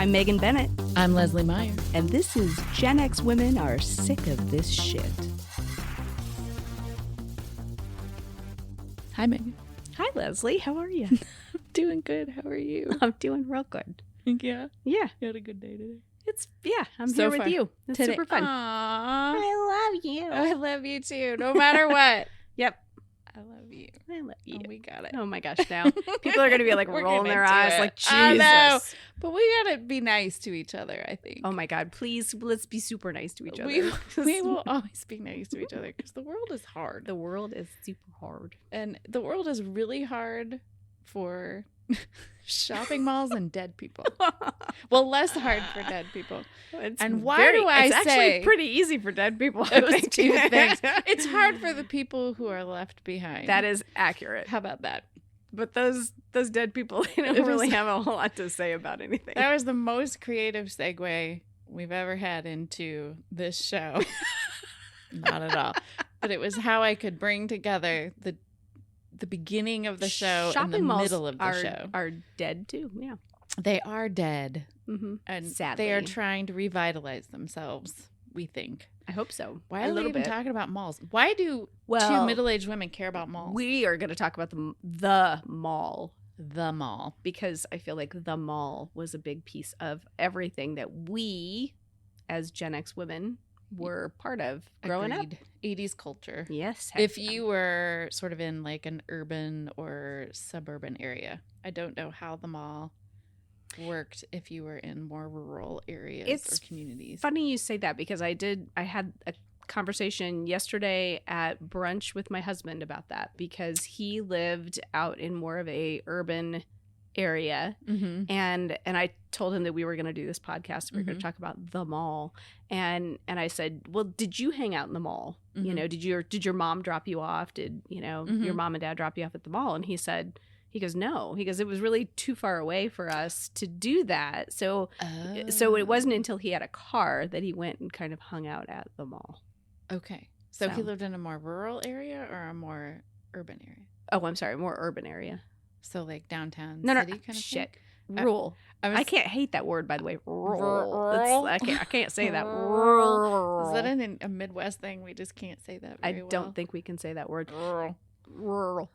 I'm Megan Bennett. I'm Lesley Meyer. And this is Gen X Women Are Sick of This Shit. Hi, Megan. Hi, Lesley. How are you? Doing good. How are you? I'm doing real good. Yeah. Yeah. You had a good day today. I'm So here far. with you. It's Today. super fun. Aww. I love you. I love you too, no matter what. Yep. I love you. I love you. Oh, we got it. Oh my gosh, now people are going to be like We're rolling gonna their do eyes it. like, Jesus. I know. But we got to be nice to each other, I think. Oh my God, please, let's be super nice to each other. We will always be nice to each other because the world is hard. The world is super hard. And the world is really hard for shopping malls and dead people. Well, less hard for dead people. And why do I it's say actually pretty easy for dead people? those two things? It's hard for the people who are left behind. That is accurate. How about that? But those dead people, they don't really have a whole lot to say about anything. That was the most creative segue we've ever had into this show. Not at all. But it was how I could bring together the beginning of the show Shopping and the malls middle of the show. Are dead too. Yeah. They are dead. Mm-hmm. And Sadly. they are trying to revitalize themselves, we think. I hope so. Why are we even talking about malls? Why do two middle-aged women care about malls? We are going to talk about the mall. The mall. Because I feel like the mall was a big piece of everything that we, as Gen X women, were part of growing Agreed. 80s culture. Yes. If you were sort of in like an urban or suburban area, I don't know how the mall worked if you were in more rural areas or communities. Funny you say that because I had a conversation yesterday at brunch with my husband about that because he lived out in more of a urban area. Mm-hmm. And I told him that we were going to do this podcast. We were going to talk about the mall. And I said, well, did you hang out in the mall? Mm-hmm. You know, did your mom drop you off? Did, your mom and dad drop you off at the mall? And he goes, no. He goes, it was really too far away for us to do that. So it wasn't until he had a car that he went and kind of hung out at the mall. Okay. So he lived in a more rural area or a more urban area? Oh, I'm sorry. More urban area. So like downtown city kind of shit. Thing? Rural. I can't hate that word, by the way. Rural. I can't say that. Rural. Is that a Midwest thing? We just can't say that very well. I don't think we can say that word. Rural.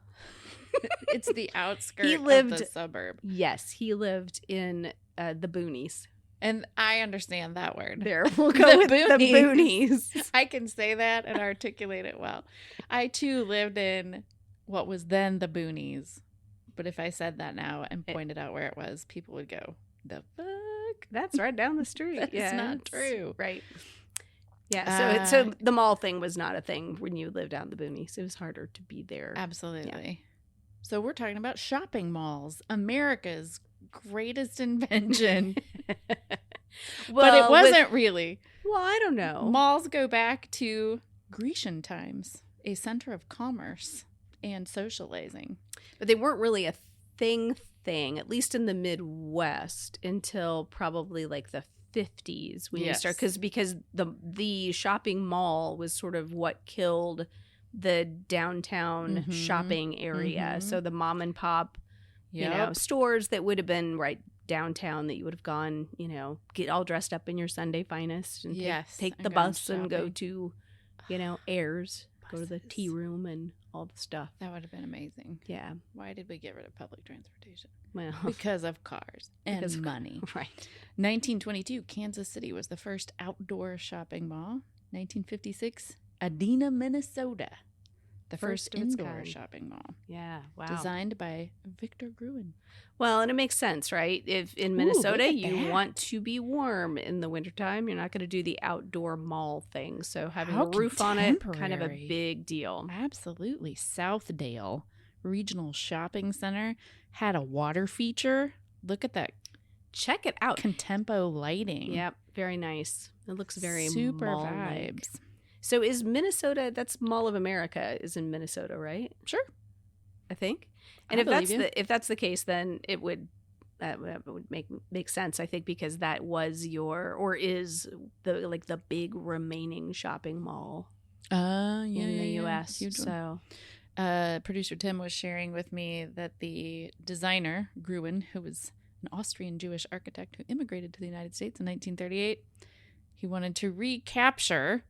It's the outskirts of the suburb. Yes, he lived in the boonies. And I understand that word. There, we'll go with the boonies. I can say that and articulate it well. I, too, lived in what was then the boonies. But if I said that now and pointed out where it was, people would go, the fuck? That's right down the street. That's not true. Right. Yeah, so the mall thing was not a thing when you lived out in the boonies. It was harder to be there. Absolutely. Yeah. So we're talking about shopping malls, America's greatest invention. But it wasn't really. Well, I don't know. Malls go back to Grecian times, a center of commerce and socializing. But they weren't really a thing, at least in the Midwest, until probably like the 50s when you start. Because the shopping mall was sort of what killed the downtown shopping area. Mm-hmm. So the mom and pop, stores that would have been right downtown that you would have gone, get all dressed up in your Sunday finest and take the bus and go to, Ayers, go to the tea room and all the stuff. That would have been amazing. Yeah. Why did we get rid of public transportation? Well, because of cars and money. Right. 1922, Kansas City was the first outdoor shopping mall. 1956, Adena, Minnesota. The first indoor shopping mall. Yeah, wow. Designed by Victor Gruen. Well, and it makes sense, right? If in Minnesota you want to be warm in the wintertime, you're not going to do the outdoor mall thing. So having a roof on it, kind of a big deal. Absolutely. Southdale Regional Shopping Center had a water feature. Look at that. Check it out. Contempo lighting. Yep, very nice. It looks very super mall-like. vibes. So is Minnesota, that's Mall of America is in Minnesota, right? Sure. I think. And if that's the case, then it would make sense, I think, because that was is the big remaining shopping mall in the US. So producer Tim was sharing with me that the designer, Gruen, who was an Austrian Jewish architect who immigrated to the United States in 1938. He wanted to recapture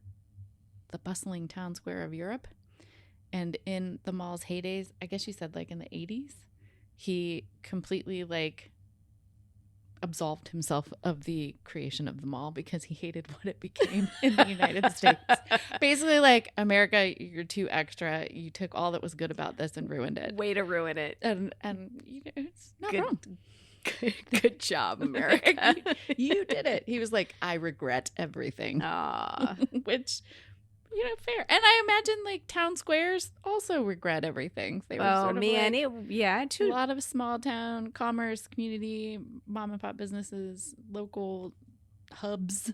the bustling town square of Europe. And in the mall's heydays, I guess you said like in the 80s, he completely like absolved himself of the creation of the mall because he hated what it became in the United States. Basically like, America, you're too extra. You took all that was good about this and ruined it. Way to ruin it. And you know, it's not wrong. Good job, America. You did it. He was like, I regret everything. Which, you know, fair. And I imagine like town squares also regret everything. They were sort of like, a lot of small town commerce, community, mom and pop businesses, local hubs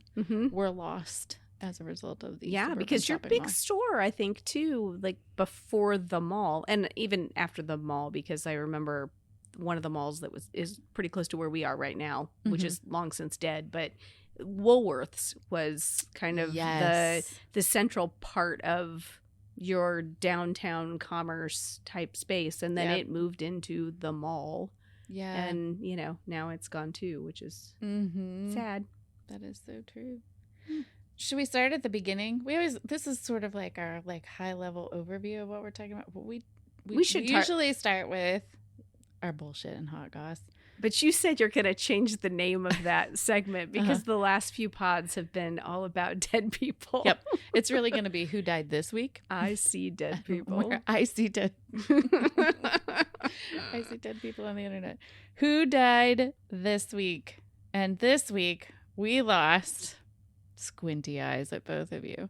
were lost as a result of these. Yeah, because your big store, I think, too, like before the mall and even after the mall, because I remember one of the malls that is pretty close to where we are right now, which is long since dead, but Woolworths was kind of the central part of your downtown commerce type space, and then it moved into the mall. Yeah, and you know, now it's gone too, which is sad. That is so true. Should we start at the beginning? This is sort of like our like high level overview of what we're talking about. But we should usually start with our bullshit and hot goss. But you said you're going to change the name of that segment because the last few pods have been all about dead people. Yep. It's really going to be who died this week. I see dead people. I see dead. I see dead people on the internet. Who died this week? And this week we lost squinty eyes at both of you.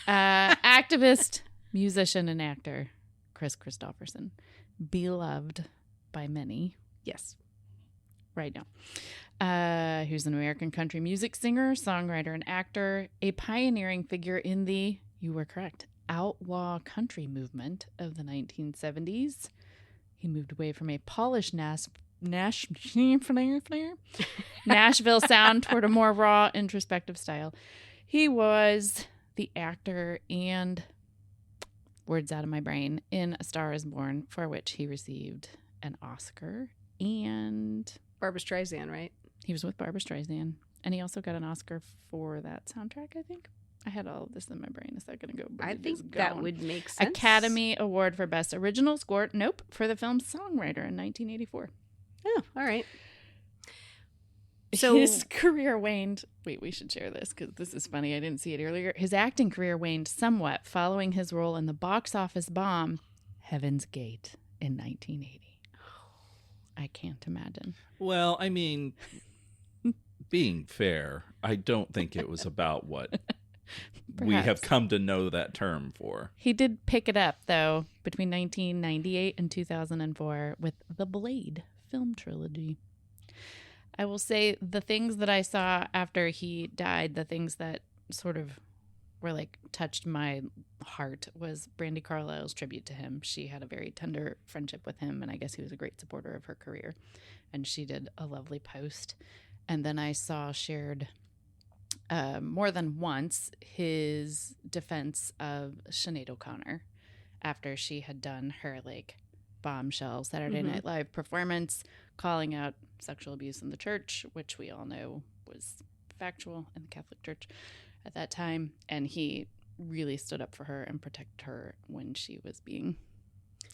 Activist, musician, and actor Kris Kristofferson, beloved by many. Yes. Right now. Who's an American country music singer, songwriter, and actor, a pioneering figure in the, you were correct, outlaw country movement of the 1970s. He moved away from a polished Nashville sound toward a more raw, introspective style. He was the actor and, words out of my brain, in A Star Is Born, for which he received an Oscar and Barbra Streisand, right? He was with Barbra Streisand, and he also got an Oscar for that soundtrack, I think. I had all of this in my brain a second ago. I think that would make sense. Academy Award for Best Original Score. Nope, for the film's Songwriter in 1984. Oh, all right. So his career waned. Wait, we should share this because this is funny. I didn't see it earlier. His acting career waned somewhat following his role in the box office bomb Heaven's Gate in 1980. I can't imagine. Well, I mean, being fair, I don't think it was about what we have come to know that term for. He did pick it up, though, between 1998 and 2004 with the Blade film trilogy. I will say the things that I saw after he died, the things that sort of were like touched my heart, was Brandy Carlisle's tribute to him. She had a very tender friendship with him, and I guess he was a great supporter of her career. And she did a lovely post. And then I saw shared more than once his defense of Sinead O'Connor after she had done her like bombshell Saturday Night Live performance calling out sexual abuse in the church, which we all know was factual in the Catholic Church at that time. And he really stood up for her and protected her when she was being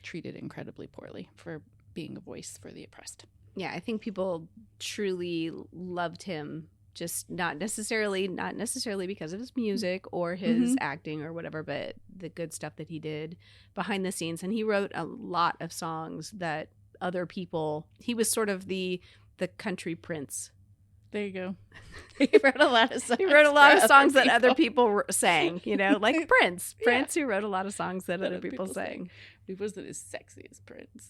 treated incredibly poorly for being a voice for the oppressed. Yeah, I think people truly loved him, just not necessarily because of his music or his acting or whatever, but the good stuff that he did behind the scenes. And he wrote a lot of songs that other people, he was sort of the country Prince. There you go. He wrote a lot of songs. He wrote a lot of songs that other people sang, you know, like Prince. Prince, who wrote a lot of songs that other people sang. He wasn't as sexy as Prince.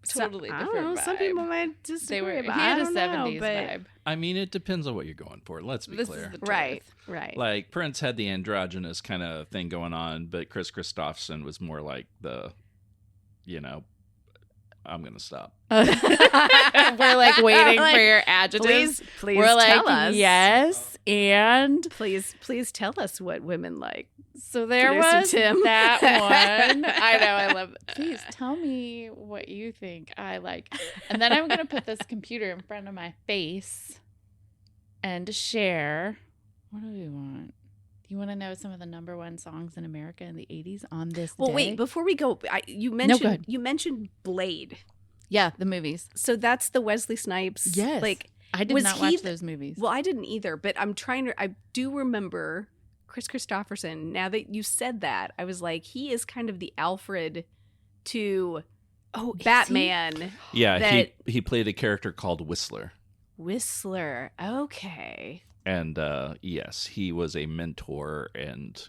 Totally different. I don't know. Vibe. Some people might disagree. He had a 70s vibe. I mean, it depends on what you're going for. Let's be clear. Right. Like Prince had the androgynous kind of thing going on, but Kris Kristofferson was more like the, you know, I'm going to stop. We're like waiting for your adjectives. Please We're like, tell us. Yes, And please tell us what women like. So there Producer was Tim. that one. I know, I love it. Please tell me what you think I like. And then I'm going to put this computer in front of my face and share. What do we want? Do you want to know some of the number one songs in America in the 80s on this day? Wait, before we go, you mentioned Blade. Yeah, the movies. So that's the Wesley Snipes. Yes. Like, I did not watch those movies. Well, I didn't either, but I do remember Kris Kristofferson. Now that you said that, I was like, he is kind of the Alfred to Batman. Yeah, he played a character called Whistler. Whistler. Okay. And yes, he was a mentor, and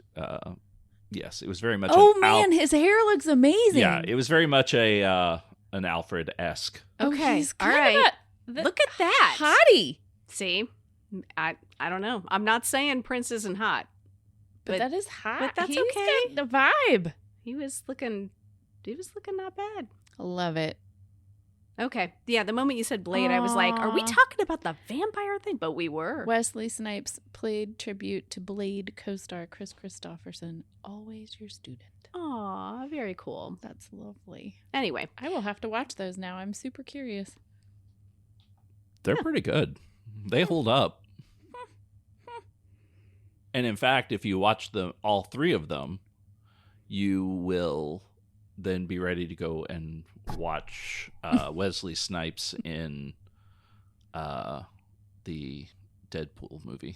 yes, it was very much. Oh man, his hair looks amazing. Yeah, it was very much an Alfred-esque. Okay, he's all right. Look at that, hottie. See, I don't know. I'm not saying Prince isn't hot, but that is hot. But that's He's okay. got the vibe. He was looking not bad. Love it. Okay. Yeah, the moment you said Blade, I was like, are we talking about the vampire thing? But we were. Wesley Snipes played tribute to Blade co-star Kris Kristofferson. Always your student. Aw, very cool. That's lovely. Anyway. I will have to watch those now. I'm super curious. They're pretty good. They hold up. And in fact, if you watch all three of them, you will then be ready to go and watch Wesley Snipes in the Deadpool movie.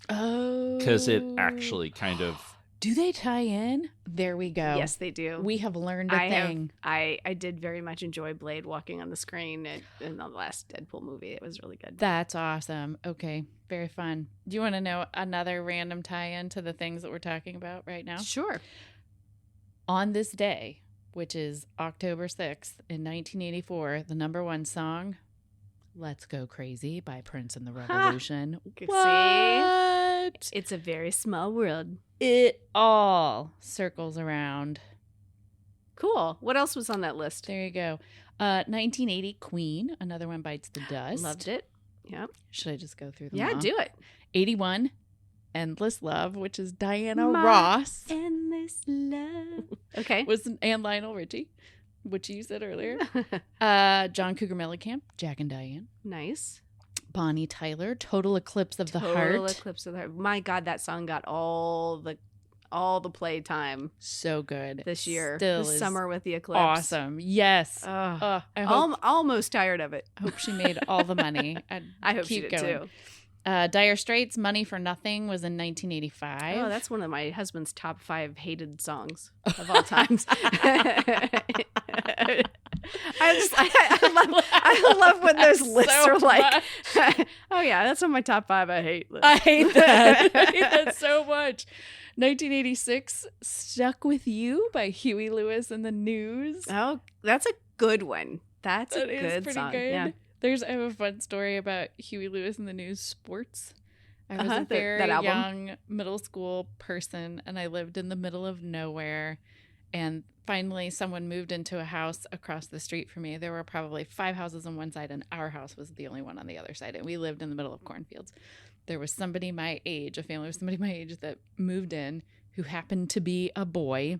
Oh. Because it actually kind of... Do they tie in? There we go. Yes, they do. We have learned a thing. I did very much enjoy Blade walking on the screen in the last Deadpool movie. It was really good. That's awesome. Okay. Very fun. Do you want to know another random tie-in to the things that we're talking about right now? Sure. On this day, which is October 6th in 1984, the number one song, Let's Go Crazy by Prince and the Revolution. What? See? It's a very small world. It all circles around. Cool. What else was on that list? There you go. 1980, Queen, Another One Bites the Dust. Loved it. Yeah. Should I just go through them? Yeah, all? do it. 81, Endless Love, which is Diana Ross. Endless Love. Okay. Was and Lionel Richie, which you said earlier. John Cougar Mellencamp, Jack and Diane. Nice. Bonnie Tyler, Total Eclipse of the Heart. Total Eclipse of the Heart. My God, that song got all the play time. So good. This year. Still this is summer with the eclipse. Awesome. Yes. I'm almost tired of it. I hope she made all the money. I hope she did going. too. Dire Straits, Money for Nothing was in 1985. Oh, that's one of my husband's top 5 hated songs of all times. I love when those lists so are like, oh yeah, that's on my top 5 I hate list. I hate that. I hate that so much. 1986, Stuck With You by Huey Lewis and the News. Oh, that's a good one. That's a good song. Good. Yeah. I have a fun story about Huey Lewis and the News sports. I was a very that young middle school person, and I lived in the middle of nowhere. And finally, someone moved into a house across the street from me. There were probably 5 houses on one side, and our house was the only one on the other side. And we lived in the middle of cornfields. There was somebody my age, a family of somebody my age that moved in who happened to be a boy.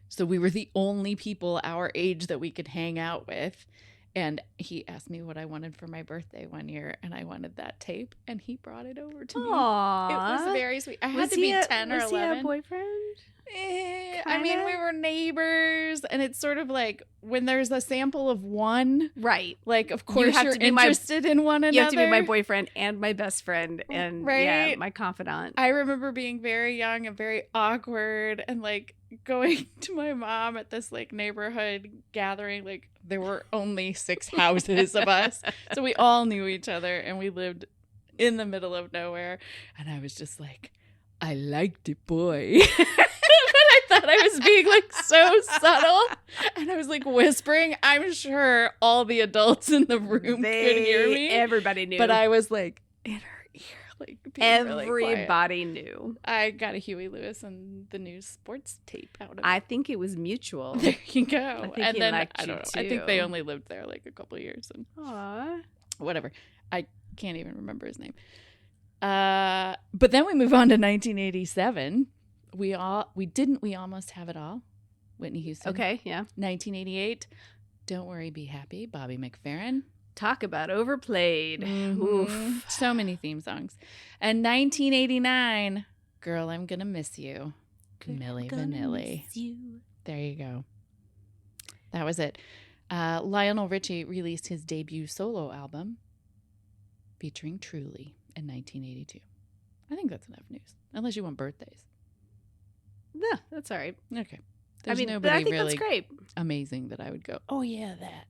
So we were the only people our age that we could hang out with. And he asked me what I wanted for my birthday one year, and I wanted that tape, and he brought it over to me. Aww. It was very sweet. I had to be 10 or 11. Was he a boyfriend? I mean, we were neighbors, and it's sort of like when there's a sample of one, right? Like, of course, you're interested in one another. You have to be my boyfriend and my best friend, and yeah, my confidant. I remember being very young and very awkward, and like going to my mom at this like neighborhood gathering. Like, there were only 6 houses of us, so we all knew each other, and we lived in the middle of nowhere. And I was just like, I liked it, boy. But I thought I was being like so subtle, and I was like whispering. I'm sure all the adults in the room could hear me. Everybody knew, but I was like in her ear, like everybody knew. I got a Huey Lewis and the News sports tape out of it. I think it was mutual. There you go. I think and he then liked I don't you know. too. I think they only lived there like a couple of years, and Aww. whatever. I can't even remember his name. But then we move on to 1987. We almost have it all. Whitney Houston. Okay, yeah. 1988. Don't Worry, Be Happy. Bobby McFerrin. Talk about overplayed. Mm-hmm. Oof. So many theme songs. And 1989. Girl, I'm Gonna Miss You. Milli Vanilli. There you go. That was it. Lionel Richie released his debut solo album featuring Truly in 1982. I think that's enough news. Unless you want birthdays. Yeah, that's all right. Okay. I There's mean, nobody I think really that's great. amazing that I would go, oh, yeah, that.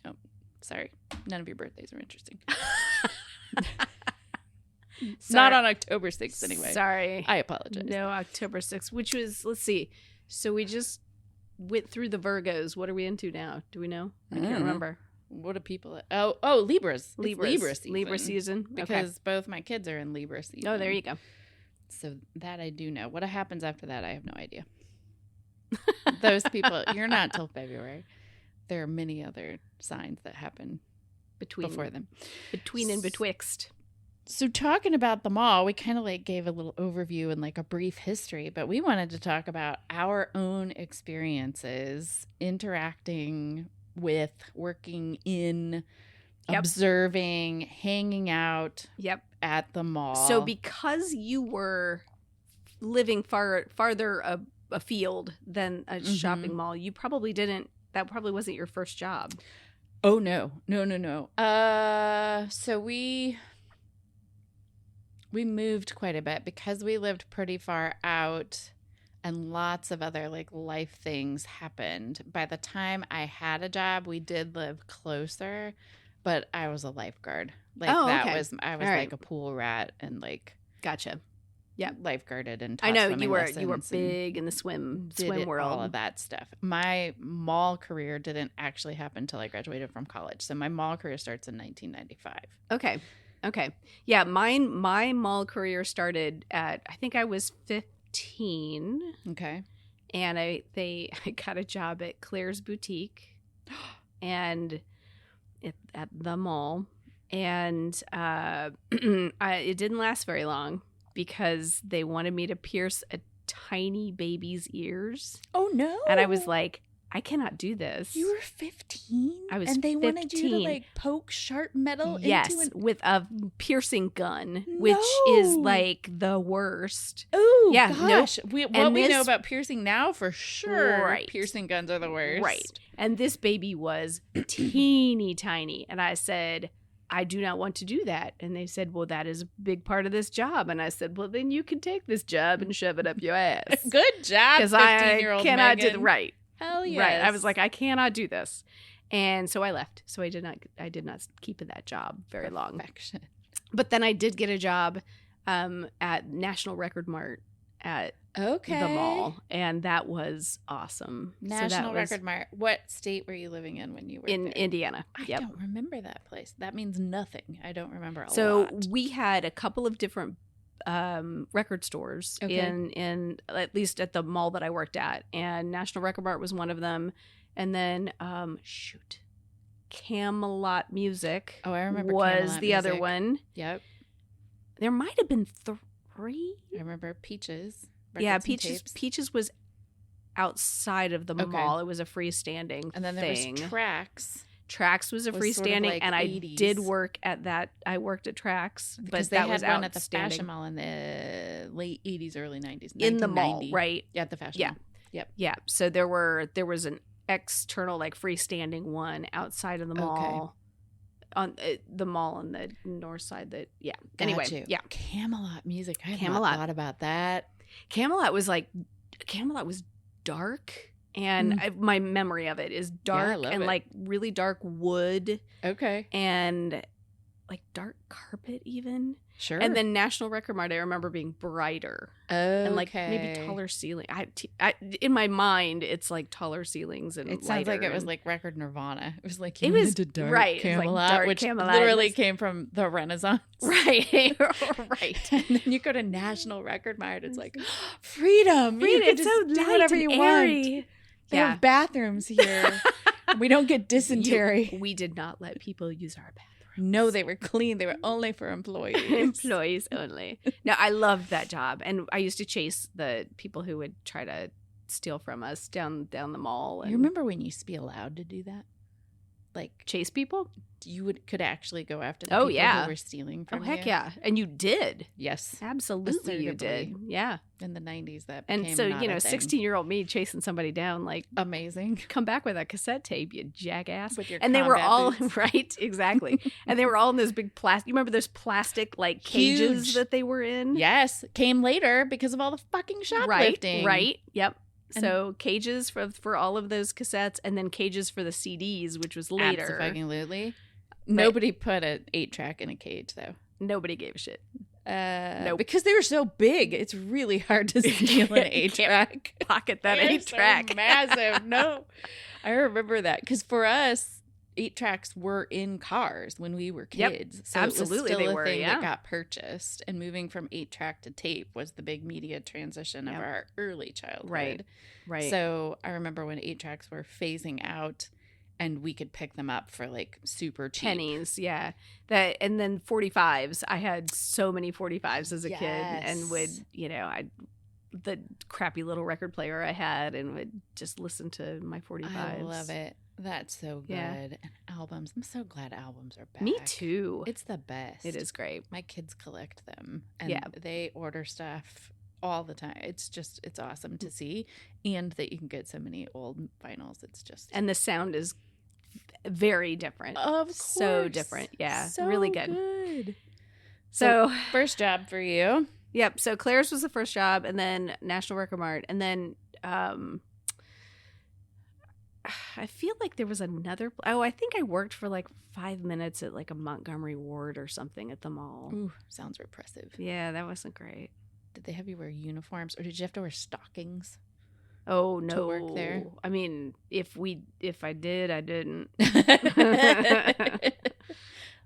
Oh, sorry. None of your birthdays are interesting. Not on October 6th, anyway. Sorry. I apologize. No, October 6th, which was, let's see. So we just went through the Virgos. What are we into now? Do we know? I can't remember. What do people... Oh, Libras. It's Libra season. Libra season. Because both my kids are in Libra season. Oh, there you go. So that I do know. What happens after that, I have no idea. Those people, you're not till February. There are many other signs that happen before them. Between and betwixt. So talking about the mall, we kind of like gave a little overview and like a brief history, but we wanted to talk about our own experiences interacting with, working in, observing, hanging out at the mall. So because you were living farther afield than a shopping mall, you probably didn't, that probably wasn't your first job. Oh, no. So we moved quite a bit because we lived pretty far out and lots of other like life things happened. By the time I had a job, we did live closer, but I was a lifeguard. Like I was like a pool rat and like gotcha. Yeah, lifeguarded and I know you were big in the swim world, all of that stuff. My mall career didn't actually happen until I graduated from college. So my mall career starts in 1995. Okay. Yeah, my mall career started at, I think I was 15. Okay. And I got a job at Claire's Boutique and at the mall. And it didn't last very long because they wanted me to pierce a tiny baby's ears. Oh, no. And I was like, I cannot do this. You were 15? I was 15. And they wanted you to like poke sharp metal into with a piercing gun, which is like the worst. Oh, yeah, gosh. We know about piercing now for sure. Right. Piercing guns are the worst. Right. And this baby was teeny tiny. And I said, I do not want to do that. And they said, well, that is a big part of this job. And I said, well, then you can take this job and shove it up your ass. Good job, 15-year-old cannot Megan. do right. Hell yes. Right. I was like, I cannot do this. And so I left. So I did not keep that job very long. But then I did get a job at National Record Mart at the mall. And that was awesome. National Record Mart. What state were you living in when you were in there? Indiana? I don't remember that place. That means nothing. I don't remember a lot. So we had a couple of different record stores in at least at the mall that I worked at, and National Record Mart was one of them, and then Camelot Music. Oh, I remember was Camelot the Music. other one. Yep. There might have been 3. I remember Peaches. Yeah, Peaches was outside of the mall. It was a freestanding and then there was Trax. Trax was a freestanding, sort of like and 80s. I did work at that. I worked at Trax, because but that was one at the Fashion Mall in the late 80s, early 90s. In the mall, right? Yeah, at the Fashion Mall. Yep. Yeah. So there was an external, like freestanding one outside of the mall, on the mall on the north side. Anyway, yeah. Camelot Music. I have not thought about that. Camelot was dark. And my memory of it is dark and like really dark wood. Okay. And like dark carpet even. Sure. And then National Record Mart, I remember being brighter. Okay. And like maybe taller ceiling. I in my mind, it's like taller ceilings and it sounds like it was like Record Nirvana. It was like it was dark right, Camelot, like dark which Camelot. Literally came from the Renaissance. Right. Right. And then you go to National Record Mart, it's like freedom. It's so do whatever you airy. want. They have bathrooms here. We don't get dysentery. We did not let people use our bathroom. No, they were clean. They were only for employees. Employees only. No, I loved that job. And I used to chase the people who would try to steal from us down the mall. And You remember when you used to be allowed to do that? Like, chase people? you could actually go after the Oh, people yeah. who were stealing from Oh, you. heck yeah. And you did. Yes. Absolutely you Assertively. did. Yeah. In the 90s, that And became so, not a thing. 16-year-old me chasing somebody down, like, Amazing. come back with a cassette tape, you jackass. With your And they were combat all, boots. right, exactly. And they were all in those big plastic, you remember those plastic, like, cages Huge. that they were in? Yes. Came later because of all the fucking shoplifting. Right. Yep. And- So cages for all of those cassettes, and then cages for the CDs, which was later. Absolutely. Nobody put an 8-track in a cage, though. Nobody gave a shit. Nope. Because they were so big, it's really hard to steal an 8-track. Pocket that They're 8-track. so massive. No. I remember that. Because for us, 8-tracks were in cars when we were Yep. kids. So Absolutely it was still they a were, thing yeah. that got purchased. And moving from 8-track to tape was the big media transition of Yep. our early childhood. Right. So I remember when 8-tracks were phasing out and we could pick them up for like super cheap. pennies, yeah. That, and then 45s. I had so many 45s as a kid, and would, the crappy little record player I had, and would just listen to my 45s. I love it. That's so good. Yeah. And albums. I'm so glad albums are back. Me too. It's the best. It is great. My kids collect them. And Yeah. they order stuff all the time. It's awesome to see. And that you can get so many old vinyls. It's just. And the sound is very different. Of course. So different. Yeah. So really good. good. So, First job for you. yep. So Claire's was the first job, and then National Record Mart. And then I feel like there was another. Oh, I think I worked for like 5 minutes at like a Montgomery Ward or something at the mall. Ooh, sounds repressive. Yeah, that wasn't great. Did they have you wear uniforms or did you have to wear stockings? Oh no! work there? I mean, if I did, I didn't.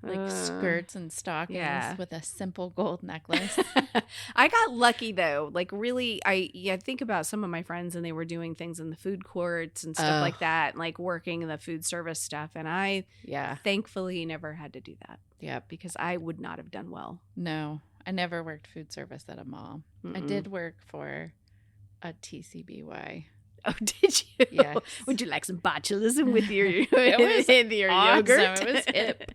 Like skirts and stockings yeah. with a simple gold necklace. I got lucky though. Like really, I think about some of my friends, and they were doing things in the food courts and stuff like that, and like working in the food service stuff. And I Yeah. thankfully never had to do that Yep. because I would not have done well. No, I never worked food service at a mall. I Mm-mm. did work for a TCBY. Oh, did you? Yes. Would you like some botulism with your It was your awesome. yogurt? It was hip.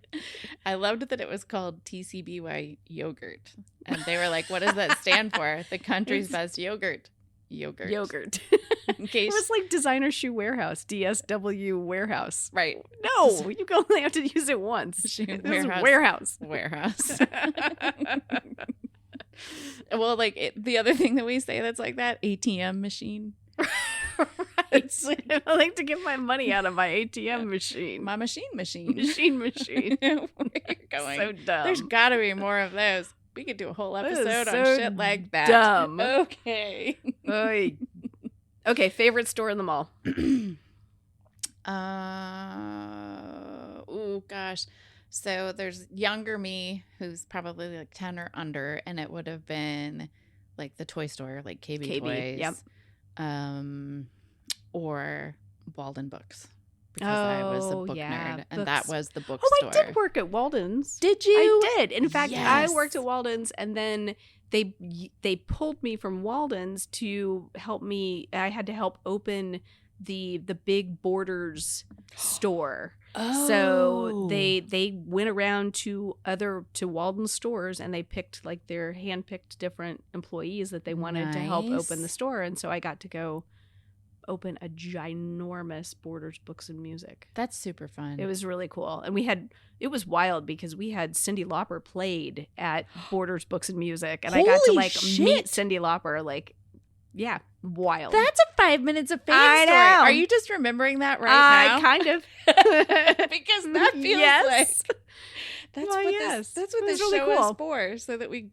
I loved that it was called TCBY yogurt. And they were like, what does that stand for? The country's best yogurt. Yogurt. In It case. was like Designer Shoe Warehouse, DSW Warehouse. Right. No, you only have to use it once. Shoe This warehouse. is warehouse. Warehouse. Well, like the other thing that we say that's like that, ATM machine. Right. I like to get my money out of my ATM machine. My machine. machine. Where you're going. So dumb. There's got to be more of those. We could do a whole That is episode on so shit like that. dumb. Okay. Oy. Okay, favorite store in the mall. Oh gosh. So there's younger me who's probably like 10 or under, and it would have been like the toy store, like KB Toys. Yep. Or Walden Books. Because I was a book yeah, nerd, and books. that was the bookstore. Oh, I did work at Walden's. Did you? I did. In fact, Yes. I worked at Walden's, and then they pulled me from Walden's to help me. I had to help open the big Borders store. Oh. So they went around to Walden stores, and they picked like their handpicked different employees that they wanted to help Nice. open the store, and so I got to go open a ginormous Borders Books and Music. That's super fun. It was really cool. And it was wild because we had Cyndi Lauper played at Borders Books and Music. And I got to Holy like shit. meet Cyndi Lauper. Like, yeah, wild. That's a 5 minutes of fame I story. know. Are you just remembering that right now? Kind of. Because that feels Yes. like that's Well, what yes. that's what It was this really show cool. is for, so that we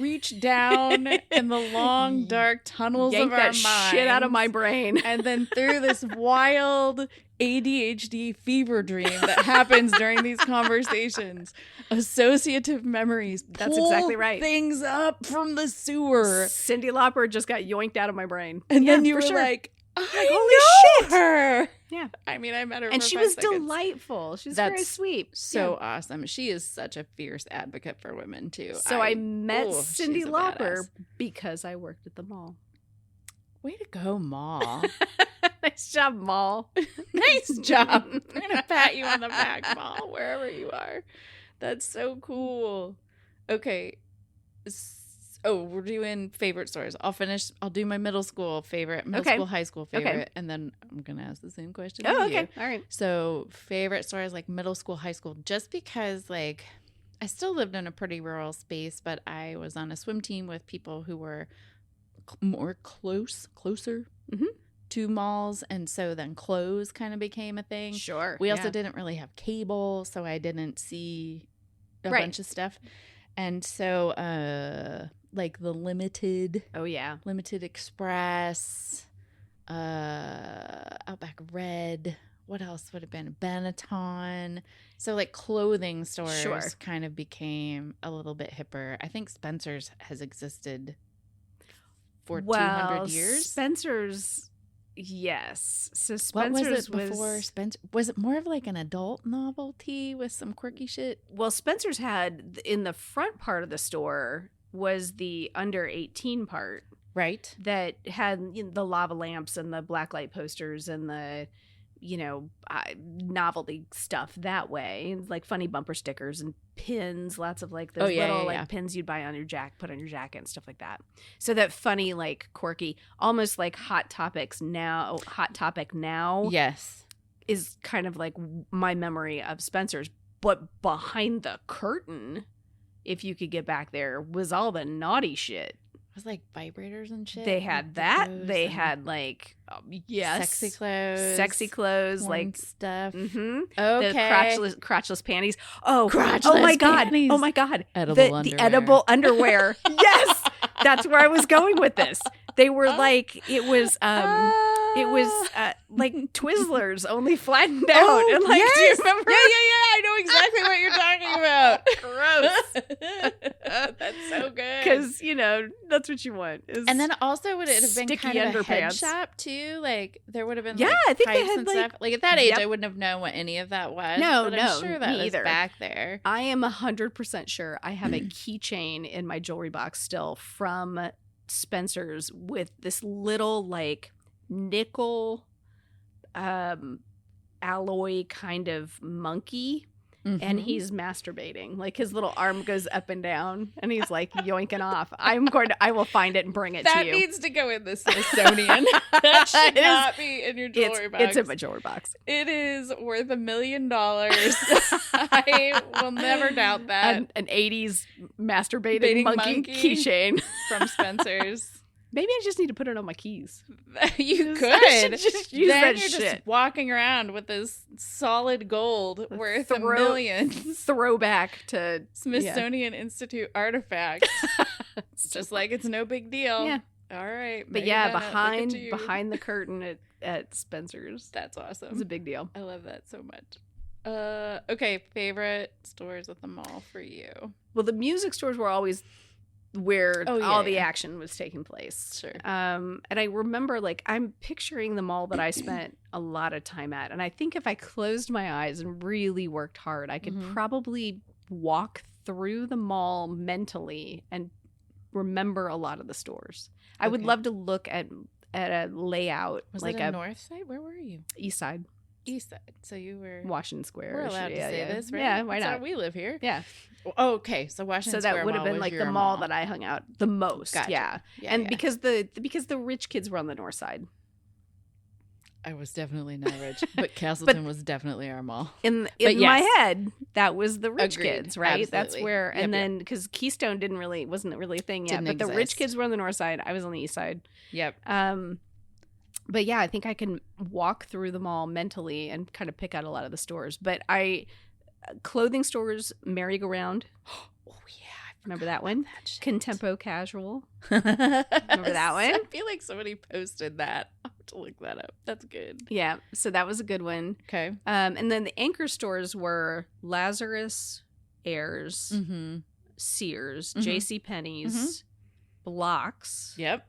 reach down in the long dark tunnels Yank of our that minds shit out of my brain. and then through this wild ADHD fever dream that happens during these conversations, associative memories. That's pull exactly right. Things up from the sewer, Cyndi Lauper just got yoinked out of my brain. and Yeah, then you for were sure. like, holy I know shit. her. Yeah. I mean, I met her and for she 5 was seconds. delightful. She was That's very sweet. So awesome. She is such a fierce advocate for women, too. So I met she's Cyndi a Lauper badass. because I worked at the mall. Way to go, Ma. Nice job, mall. Nice job. I'm going to pat you on the back, Ma, wherever you are. That's so cool. Okay. Oh, we're doing favorite stores. I'll do my middle school favorite, school, high school favorite, and then I'm going to ask the same question. Oh, to okay. you. All right. So favorite stores like middle school, high school, just because like I still lived in a pretty rural space, but I was on a swim team with people who were more closer to malls. And so then clothes kind of became a thing. Sure. We also didn't really have cable, so I didn't see a bunch of stuff. And so like the Limited. Oh, yeah. Limited Express, Outback Red. What else would have been? Benetton. So like clothing stores kind of became a little bit hipper. I think Spencer's has existed for 200 years. Spencer's, yes. So What Spencer's was it before Spencer? Was it more of like an adult novelty with some quirky shit? Well, Spencer's had in the front part of the store was the under 18 part, right? That had the lava lamps and the blacklight posters and the novelty stuff that way, like funny bumper stickers and pins, lots of like those little pins you'd buy on your put on your jacket and stuff like that. So that funny, like quirky, almost like Hot Topic now. Yes, is kind of like my memory of Spencer's, but behind the curtain, if you could get back there, was all the naughty shit. It was like vibrators and shit. They had that. They had like sexy clothes, like stuff. Mm-hmm. Okay, the crotchless panties. Oh, crotchless my god! panties. Oh my god! Edible the edible underwear. Yes, that's where I was going with this. They were like it was like Twizzlers, only flattened out. Oh, and like, yes. do you remember? Yeah. I know exactly what you're talking about. Gross. That's so good. Because that's what you want. And then also would it have been sticky kind of a head underpants. shop too? Like there would have been I think they pipes had and like stuff. Like at that age, Yep. I wouldn't have known what any of that was. No, but I'm sure that me was either. back there. I am 100% sure I have a keychain in my jewelry box still from Spencer's with this little like nickel alloy kind of monkey. And he's masturbating. Like his little arm goes up and down and he's like yoinking off. I will find it and bring it to you. That needs to go in the Smithsonian. That should not be in your jewelry box. It's in my jewelry box. It is worth $1 million. I will never doubt that. An 80s masturbating monkey keychain from Spencer's. Maybe I just need to put it on my keys. You could. I should just use then that you're shit. just walking around with this solid gold worth $1 Throwback to Smithsonian Institute artifact. It's just like it's no big deal. Yeah. All right. But behind the curtain at Spencer's. That's awesome. It's a big deal. I love that so much. Okay, favorite stores at the mall for you? Well, the music stores were always where all the action was taking place. Sure. And I remember, like, I'm picturing the mall that I spent a lot of time at. And I think if I closed my eyes and really worked hard, I could probably walk through the mall mentally and remember a lot of the stores. I would love to look at a layout. Was like it a north side? Where were you? East side. East side. So you were Washington Square. We're allowed to say this, right? Yeah, why That's not? how we live here. Yeah. Oh, okay, so Washington Square. So that would have been like the mall that I hung out the most. Gotcha. Yeah. And because the rich kids were on the north side. I was definitely not rich, but Castleton was definitely our mall. In my head, that was the rich Agreed. kids, right? Absolutely. That's where, and then because Keystone wasn't really a thing yet, but the rich kids were on the north side. I was on the east side. Yep. But yeah, I think I can walk through the mall mentally and kind of pick out a lot of the stores. But clothing stores, merry-go-round. Oh yeah, remember that one? Contempo Casual. Remember that one? I feel like somebody posted that. I'll have to look that up. That's good. Yeah, so that was a good one. Okay. And then the anchor stores were Lazarus, Ayers, Sears, JCPenney's, Blocks. Yep.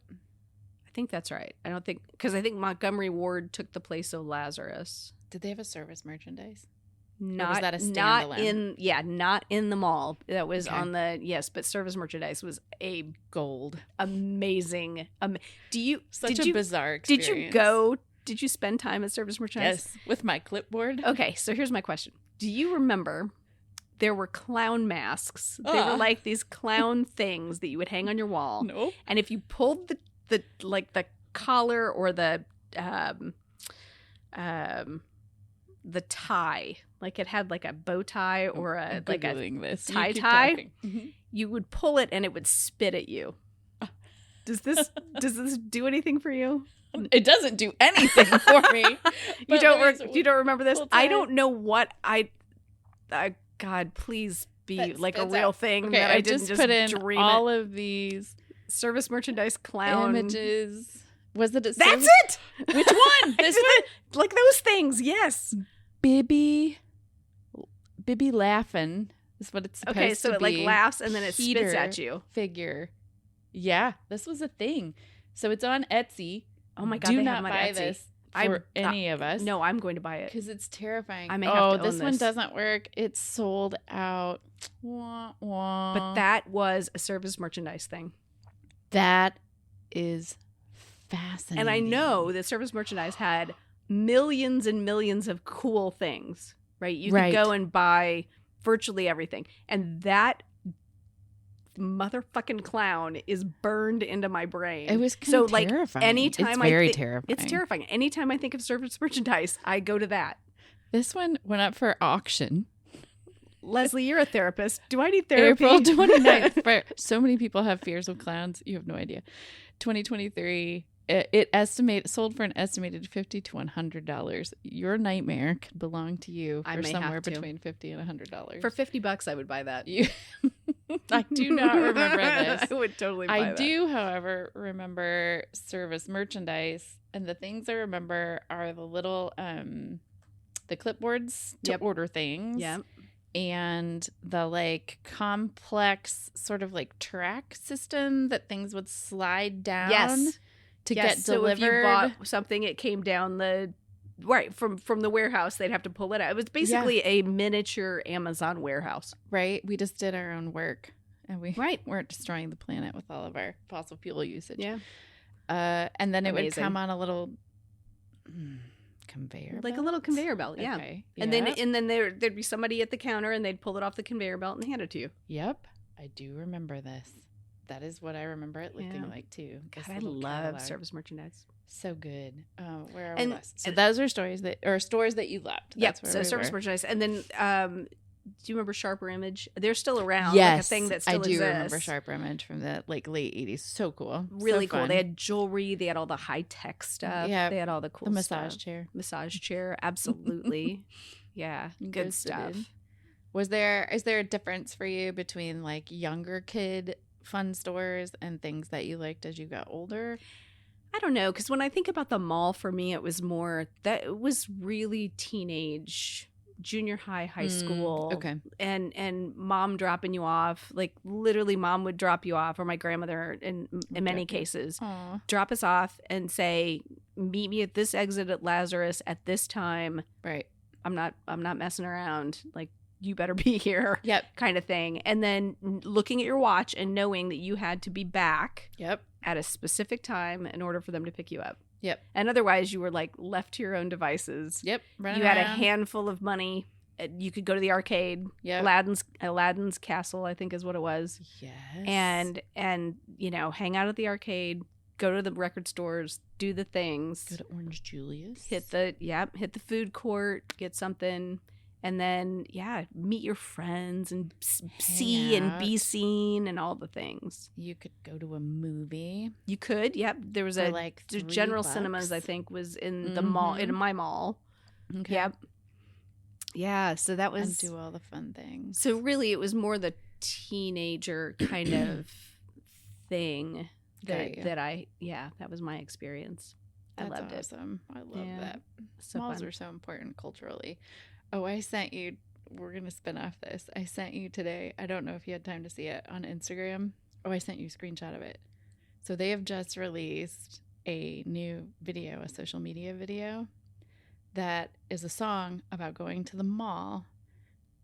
I think that's right. I don't think, because I think Montgomery Ward took the place of Lazarus. Did they have a service merchandise? Not, was that a not standalone? not in the mall. That was Okay. on the, yes, but service merchandise was a Gold. amazing. Such did a you, bizarre Did you spend time at service merchandise? Yes, with my clipboard. Okay, so here's my question. Do you remember there were clown masks? They were like these clown things that you would hang on your wall. No. And if you pulled the collar or the tie, like it had like a bow tie or I'm like a Googling this. You tie keep tie, talking. Mhm. you would pull it and it would spit at you. Does this do anything for you? It doesn't do anything for me. You don't remember this? we'll I try. don't know what God, please be That like a spits real out. thing Okay, that I I didn't just put in dream all it. of these Service merchandise clown images. Was it a That's service- it. Which one? This one? Like those things. Yes. Bibby laughing is what it's supposed Okay, so to it be. like laughs and then it spits Heater at you. Figure. Yeah, this was a thing. So it's on Etsy. Oh my God! Do they not have 'em on buy Etsy. this I'm for any of us. No, I'm going to buy it. Because it's terrifying. I may have to this own one this. doesn't work. It's sold out. Wah, wah. But that was a service merchandise thing. That is fascinating. And I know that service merchandise had millions and millions of cool things, right? You Right. could go and buy virtually everything. And that motherfucking clown is burned into my brain. It was kind so of like terrifying. anytime it's I very thi- terrifying. It's terrifying. Anytime I think of service merchandise, I go to that. This one went up for auction Lesley, you're a therapist. Do I need therapy? April 29th. So many people have fears of clowns. You have no idea. 2023. It sold for an estimated $50 to $100. Your nightmare could belong to you I for may somewhere have to. between $50 and $100. For $50, I would buy that. I do not remember this. I would totally buy I that. do, however, remember service merchandise, and the things I remember are the little the clipboards to Yep. order things. Yeah. And the like complex sort of like track system that things would slide down Yes. to Yes, get so delivered. if you bought something, it came down from the warehouse. They'd have to pull it out. It was basically a miniature Amazon warehouse. Right? We just did our own work, and we Right. weren't destroying the planet with all of our fossil fuel usage. Yeah, And then it would Amazing. come on a little conveyor like a belt? little conveyor belt. Yeah, Okay. and then there'd be somebody at the counter, and they'd pull it off the conveyor belt and hand it to you. Yep, I do remember this. That is what I remember it looking Yeah. like too. God, This I little love catalog. service merchandise. So good. Where are And- we last? So and- those are stores that you loved. Yep. That's where So we service were. merchandise, and then do you remember Sharper Image? They're still around. Yes, like a thing that still I do exists. remember Sharper Image from the like late '80s. So cool, Really So cool. fun. They had jewelry. They had all the high tech stuff. Yeah. They had all the cool the massage stuff. chair. Massage chair. Absolutely. Yeah. Good Ghosted. stuff. Is there a difference for you between like younger kid fun stores and things that you liked as you got older? I don't know, because when I think about the mall, for me, it was really teenage, junior high, high school. Okay. And mom dropping you off, like literally, mom would drop you off, or my grandmother, in many drop you- cases, Aw. drop us off and say, "Meet me at this exit at Lazarus at this time. Right. I'm not messing around. Like, you better be here." Yep. Kind of thing. And then looking at your watch and knowing that you had to be back Yep. at a specific time in order for them to pick you up. Yep. And otherwise, you were like left to your own devices. Yep. Running You had a around. handful of money. You could go to the arcade. Yep. Aladdin's Castle, I think, is what it was. Yes. And hang out at the arcade. Go to the record stores. Do the things. go to Orange Julius. Hit the food court. Get something. And then, meet your friends and see and be out. seen and all the things. You could go to a movie. You could, yep. There was for like there's $3. General Cinemas, I think, was in the mall, in my mall. Okay. Yep. Yeah, so that And was do all the fun things. so really it was more the teenager kind of thing Got you. that was my experience. That's I loved it. awesome. I love Yeah. that. So Malls fun. are so important culturally. Oh, I sent you. We're gonna spin off this. I sent you today. I don't know if you had time to see it on Instagram. Oh, I sent you a screenshot of it. So they have just released a new video, a social media video that is a song about going to the mall.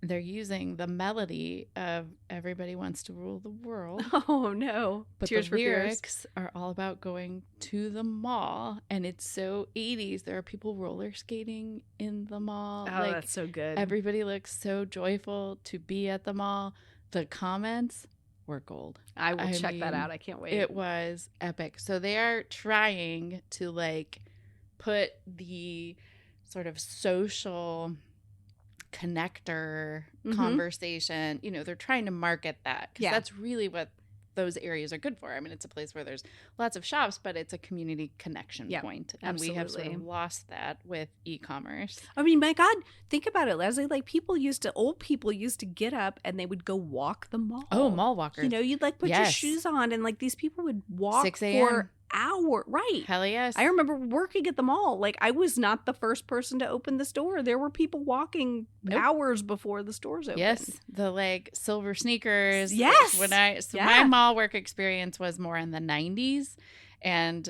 They're using the melody of Everybody Wants to Rule the World. Oh, no. But Tears the for lyrics are all about going to the mall. And it's so 80s. There are people roller skating in the mall. Oh, that's so good. Everybody looks so joyful to be at the mall. The comments were gold. I will check that out. I can't wait. It was epic. So they are trying to like put the sort of social connector conversation, you know, they're trying to market that because that's really what those areas are good for. I mean, it's a place where there's lots of shops, but it's a community connection point. And absolutely. we have sort of lost that with e-commerce. I mean, my God, think about it, Lesley. Like old people used to get up and they would go walk the mall. Oh, mall walkers. You know, you'd like put your shoes on and like these people would walk 6 a.m. for hours. Right. Hell yes. I remember working at the mall. Like I was not the first person to open the store. There were people walking hours before the stores opened. Yes. The like silver sneakers. Yes. My mall work experience was more in the 90s, and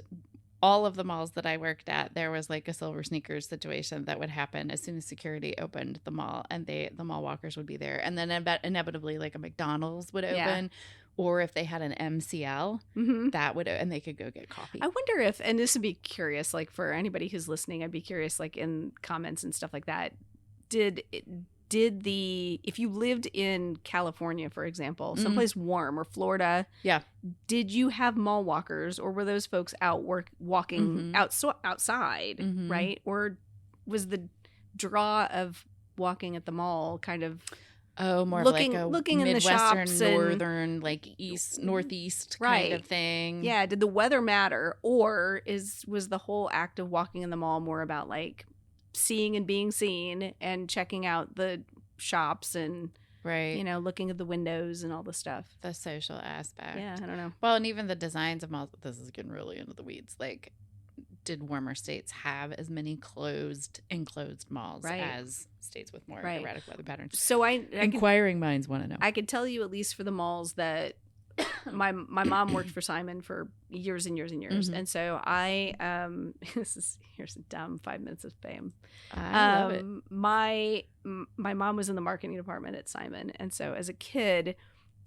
all of the malls that I worked at, there was like a silver sneakers situation that would happen as soon as security opened the mall, and the mall walkers would be there. And then inevitably like a McDonald's would open. Or if they had an MCL, that would, and they could go get coffee. I wonder if, and this would be curious, like for anybody who's listening, I'd be curious, like in comments and stuff like that. If you lived in California, for example, someplace warm or Florida, did you have mall walkers, or were those folks out walking outside, right? Or was the draw of walking at the mall kind of more looking like a looking in the Midwestern, shops northern, like northeast kind of thing. Yeah. Did the weather matter, or was the whole act of walking in the mall more about like seeing and being seen and checking out the shops and you know, looking at the windows and all the stuff, the social aspect? Yeah, I don't know. Well, and even the designs of malls. This is getting really into the weeds. Like, did warmer states have as many enclosed malls as states with more erratic weather patterns? So inquiring minds want to know. I could tell you, at least for the malls that my mom worked for Simon for years and years and years, and so I here's a dumb 5 minutes of fame. I love it. My mom was in the marketing department at Simon, and so as a kid,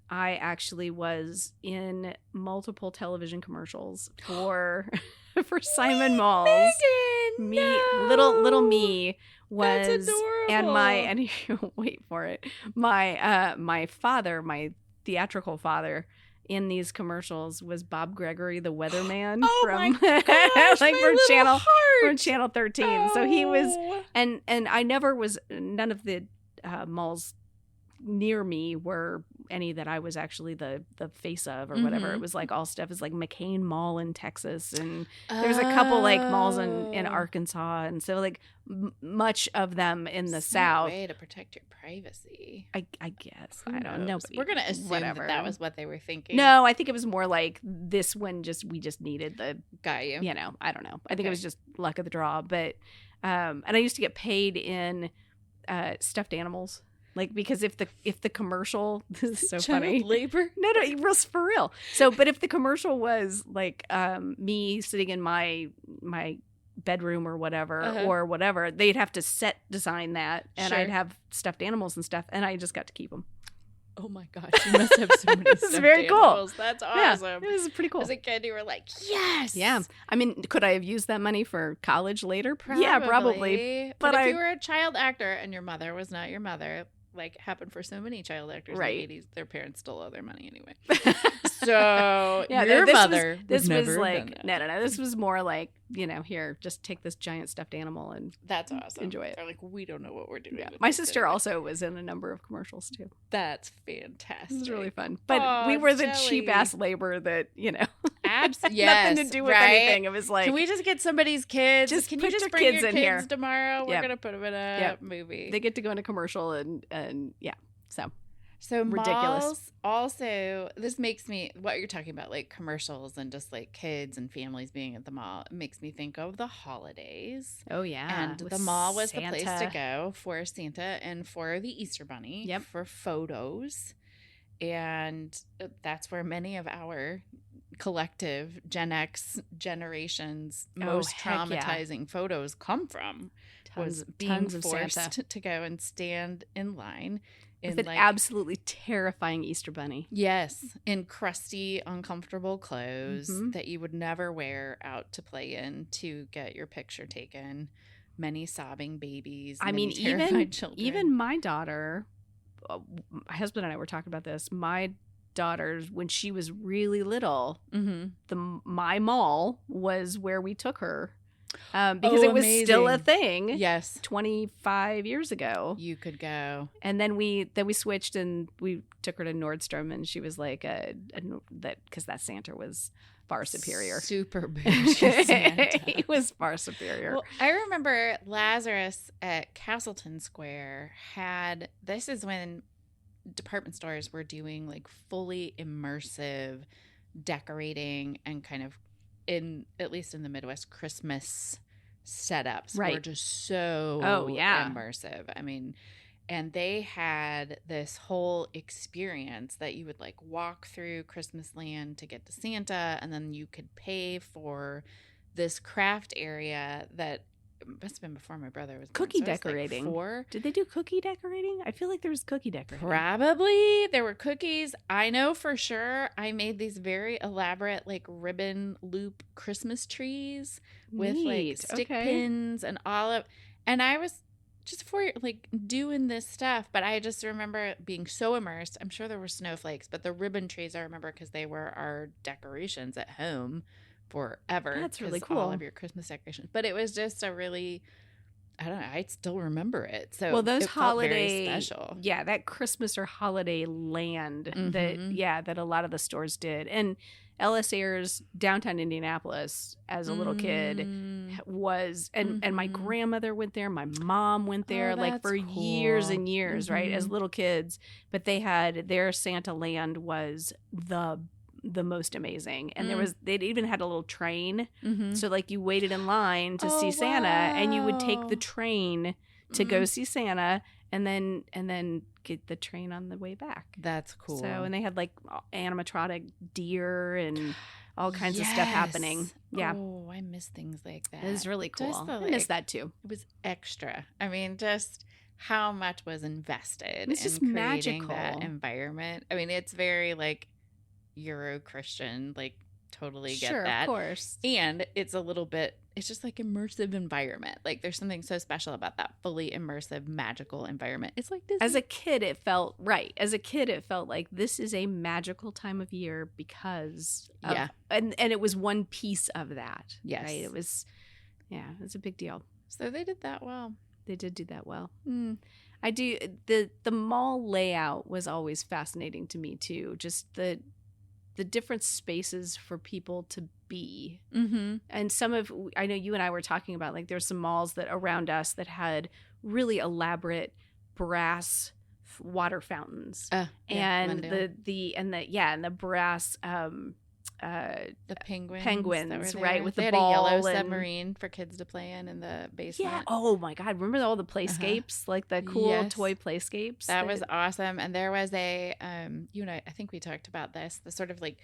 I actually was in multiple television commercials for Simon Malls. Megan, little me was, that's adorable. and wait for it. My father, my theatrical father, in these commercials was Bob Gregory, the weatherman from from Channel 13. Oh. So he was, and I never was. None of the malls near me were any that I was actually the face of or whatever. It was like all stuff is like McCain Mall in Texas, and there's a couple like malls in Arkansas, and so like much of them in the South. Way to protect your privacy, I guess. I don't know. We're gonna assume that was what they were thinking. No, I think it was more like this one. We just needed the got you. You know, I don't know. I think it was just luck of the draw, but and I used to get paid in stuffed animals. Like, because if the commercial, this is so funny. Labor? No, for real. So, but if the commercial was like me sitting in my bedroom or whatever, they'd have to set design that, and I'd have stuffed animals and stuff, and I just got to keep them. Oh my gosh, you must have so many stuffed very animals. Cool. That's awesome. Yeah, it was pretty cool. As a kid, you were like, yes. Yeah. I mean, could I have used that money for college later? Yeah, probably. But if you were a child actor and your mother was not your mother, like happened for so many child actors in the 80s, their parents still owe their money anyway. So your mother this was was like no. This was more like, you know, here, just take this giant stuffed animal and that's awesome. Enjoy it. They're like, we don't know what we're doing. Yeah. My sister also was in a number of commercials too. That's fantastic. It was really fun. But we were the cheap ass labor that, you know, absolutely nothing to do with anything. It was like, can we just get somebody's kids? Can you just bring your kids here tomorrow? We're gonna put them in a movie. They get to go in a commercial and yeah. So ridiculous. Malls also, this makes me, what you're talking about, like commercials and just like kids and families being at the mall, it makes me think of the holidays. Oh, yeah. And the mall was Santa. The place to go for Santa and for the Easter Bunny. Yep. For photos. And that's where many of our collective Gen X generation's most traumatizing photos come from. Was being forced to go and stand in line with an absolutely terrifying Easter bunny. Yes, in crusty, uncomfortable clothes that you would never wear out to play in to get your picture taken. Many sobbing babies. I mean, even my daughter, my husband and I were talking about this. My daughter, when she was really little, my mall was where we took her. Because it was still a thing. Yes. 25 years ago. You could go. And then we switched and we took her to Nordstrom, and she was like because that Santa was far superior. Super bougie Santa. He was far superior. Well, I remember Lazarus at Castleton Square this is when department stores were doing like fully immersive decorating and kind of, at least in the Midwest, Christmas setups were just so immersive. I mean, and they had this whole experience that you would like walk through Christmas land to get to Santa, and then you could pay for this craft area that must have been before my brother was born. Cookie decorating. Did they do cookie decorating? I feel like there was cookie decorating. Probably. There were cookies. I know for sure I made these very elaborate like ribbon loop Christmas trees with like stick pins and and I was just like doing this stuff, but I just remember being so immersed. I'm sure there were snowflakes, but the ribbon trees I remember because they were our decorations at home forever. That's really cool. All of your Christmas decorations. But it was just a really, I don't know, I still remember it. So those holiday, very special. Yeah, that Christmas or holiday land that a lot of the stores did. And Ellis Ayres, downtown Indianapolis, as a little kid was, and my grandmother went there, my mom went there like for years and years, right, as little kids. But they had their Santa land was the most amazing, and they'd even had a little train, so like you waited in line to see Santa, and you would take the train to go see Santa, and then get the train on the way back. That's cool. So, and they had like animatronic deer and all kinds of stuff happening. Yeah. Oh, I miss things like that. It was really cool. I miss that too. It was extra. I mean, just how much was invested it's in just creating magical. That environment. I mean, it's very like Euro-Christian, like totally get that. Of course. And it's a little bit, it's just like immersive environment. Like there's something so special about that fully immersive, magical environment. It's like Disney. As a kid, it felt right. As a kid, it felt like this is a magical time of year because and it was one piece of that. Yes. Right? It was a big deal. So they did that well. They did do that well. I do. The mall layout was always fascinating to me too. Just the different spaces for people to be. And I know you and I were talking about, like, there's some malls that around us that had really elaborate brass water fountains, and the brass the penguins, right, with they the had ball, a yellow submarine for kids to play in the basement. Yeah. Oh my God, remember all the playscapes, like the cool toy playscapes? That was awesome. And there was a you and I think we talked about this, the sort of like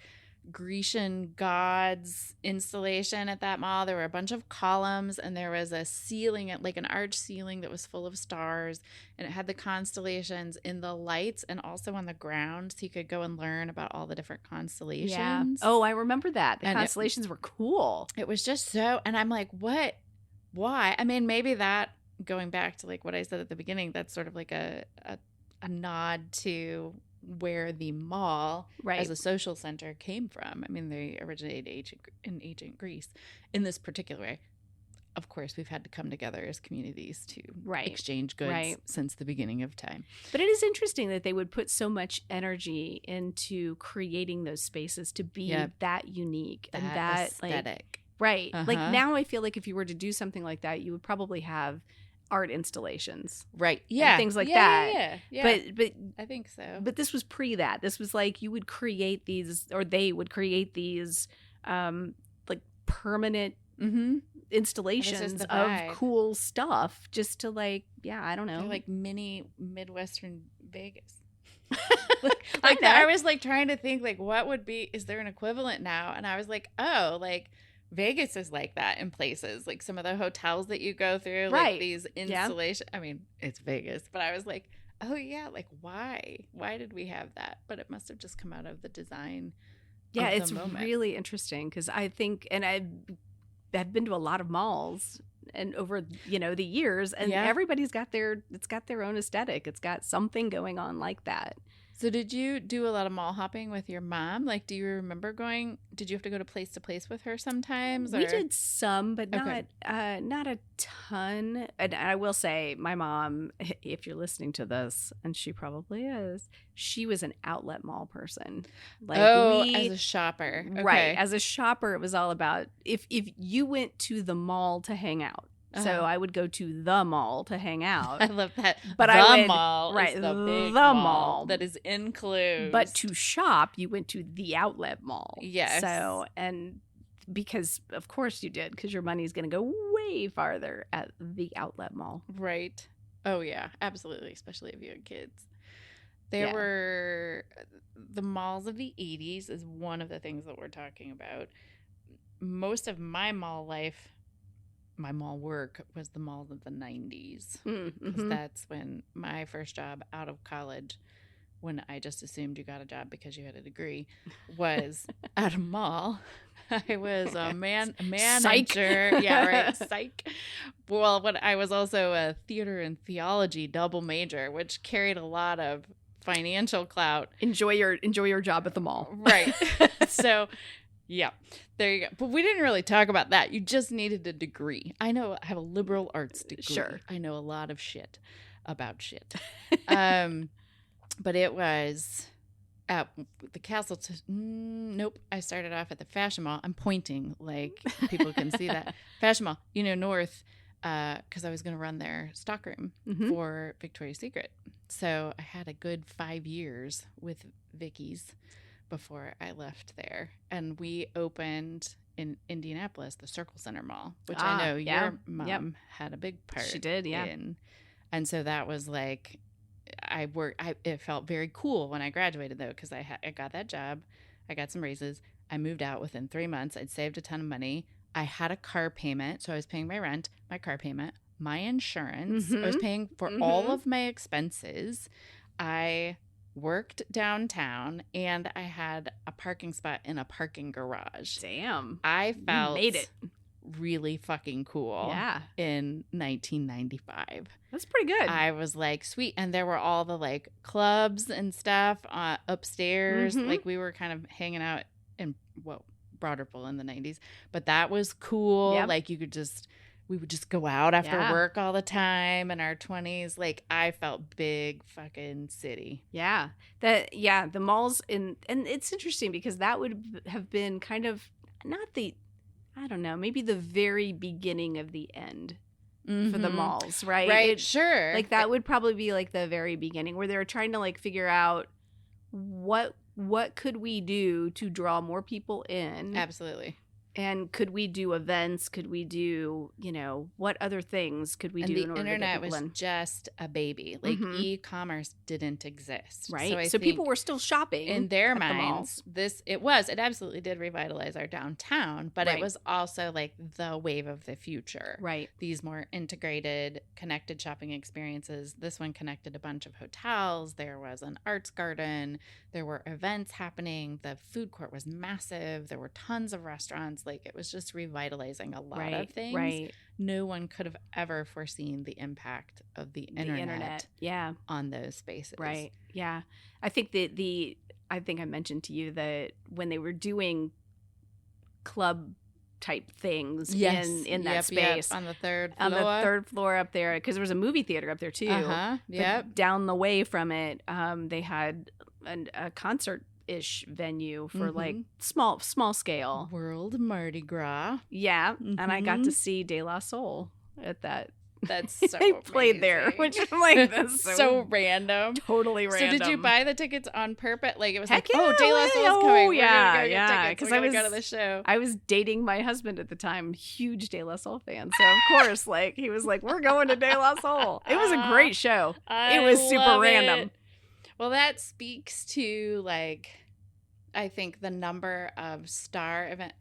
Grecian gods installation at that mall. There were a bunch of columns, and there was a ceiling, like an arch ceiling that was full of stars, and it had the constellations in the lights and also on the ground, so you could go and learn about all the different constellations. Yeah. Oh, I remember that. The constellations were cool. It was just so, and I'm like, what? Why? I mean, maybe that, going back to like what I said at the beginning, that's sort of like a nod to where the mall as a social center came from. I mean, they originated in ancient Greece in this particular way. Of course, we've had to come together as communities to exchange goods since the beginning of time. But it is interesting that they would put so much energy into creating those spaces to be that unique and that aesthetic. Like, like now I feel like if you were to do something like that, you would probably have art installations, things like that. But I think so. But this was pre that. This was like you would create these, or they would create these, like permanent installations of cool stuff, just to like, I don't know, they're like mini Midwestern Vegas. I was like trying to think like what would be, is there an equivalent now? And I was like, oh, like Vegas is like that in places, like some of the hotels that you go through, right. like these installation. I mean, it's Vegas, but I was like, oh yeah, like why did we have that? But it must have just come out of the design. Yeah, of the it's moment. really interesting because I think, and I've been to a lot of malls and over the years, and everybody's got their own aesthetic. It's got something going on like that. So did you do a lot of mall hopping with your mom? Like, do you remember going? Did you have to go to place with her sometimes? We did some, but not a ton. And I will say, my mom, if you're listening to this, and she probably is, she was an outlet mall person. Like, as a shopper, okay. Right? As a shopper, it was all about if you went to the mall to hang out. So I would go to the mall to hang out. I love that. But mall, right? Is the big mall that is enclosed. But to shop, you went to the outlet mall. Yes. So, and because of course you did, because your money's going to go way farther at the outlet mall. Right. Oh yeah, absolutely. Especially if you had kids. There were the malls of the 80s is one of the things that we're talking about. Most of my mall life. My mall work was the malls of the 90s. Because that's when my first job out of college, when I just assumed you got a job because you had a degree, was at a mall. I was a manager. Psych. Yeah, right. Psych. Well, but I was also a theater and theology double major, which carried a lot of financial clout. Enjoy your job at the mall. Right. So yeah, there you go. But we didn't really talk about that. You just needed a degree. I have a liberal arts degree. Sure. I know a lot of shit about shit. But it was at the Castle. Nope. I started off at the Fashion Mall. I'm pointing like people can see that. Fashion Mall, North, because I was going to run their stockroom for Victoria's Secret. So I had a good 5 years with Vicky's before I left there. And we opened in Indianapolis, the Circle Center Mall, which I know your mom had a big part. She did, yeah. In. And so that was like, it felt very cool when I graduated though, because I got that job. I got some raises. I moved out within 3 months. I'd saved a ton of money. I had a car payment. So I was paying my rent, my car payment, my insurance. I was paying for all of my expenses. I worked downtown, and I had a parking spot in a parking garage. Damn. I felt you made it really fucking cool. Yeah. In 1995. That's pretty good. I was like, sweet. And there were all the like clubs and stuff upstairs. Like we were kind of hanging out in Broderpool in the 90s, but that was cool. Yep. Like we would just go out after work all the time in our 20s. Like I felt big fucking city. Yeah. The malls and it's interesting because that would have been kind of maybe the very beginning of the end for the malls, right? Right, sure. Like that would probably be like the very beginning where they were trying to like figure out what could we do to draw more people in. Absolutely. And could we do events? Could we do, what other things could we do in order to get people in? And the internet was just a baby. Like e-commerce didn't exist. Right. So people were still shopping. In their minds, it absolutely did revitalize our downtown, but it was also like the wave of the future. Right. These more integrated, connected shopping experiences. This one connected a bunch of hotels. There was an arts garden. There were events happening. The food court was massive. There were tons of restaurants. Like it was just revitalizing a lot of things. Right. No one could have ever foreseen the impact of the internet. On those spaces. Right. Yeah. I think I think I mentioned to you that when they were doing club type things in that space on the third floor up there, because there was a movie theater up there too. Down the way from it, they had a concert-ish venue for like small scale World Mardi Gras. And I got to see De La Soul at that. That's so they played there, which I'm like, that's so random, totally random. So did you buy the tickets on purpose? Like it was Heck like, De La Soul's coming. We're gonna go get tickets. Because I was go to the show. I was dating my husband at the time, huge De La Soul fan. So of course, like he was like, we're going to De La Soul. It was a great show. It was super random. Well, that speaks to like, I think the number of star event.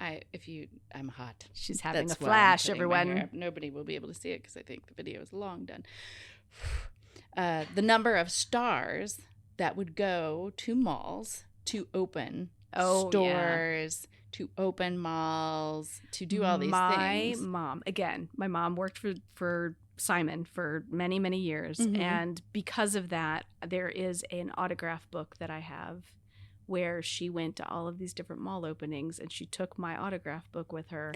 I'm hot. She's having That's a why I'm flash, putting my hair everyone. up. Nobody will be able to see it because I think the video is long done. The number of stars that would go to malls to open stores, to open malls, to do all these things. My mom worked for Simon for many, many years. Mhm. And because of that, there is an autograph book that I have where she went to all of these different mall openings and she took my autograph book with her.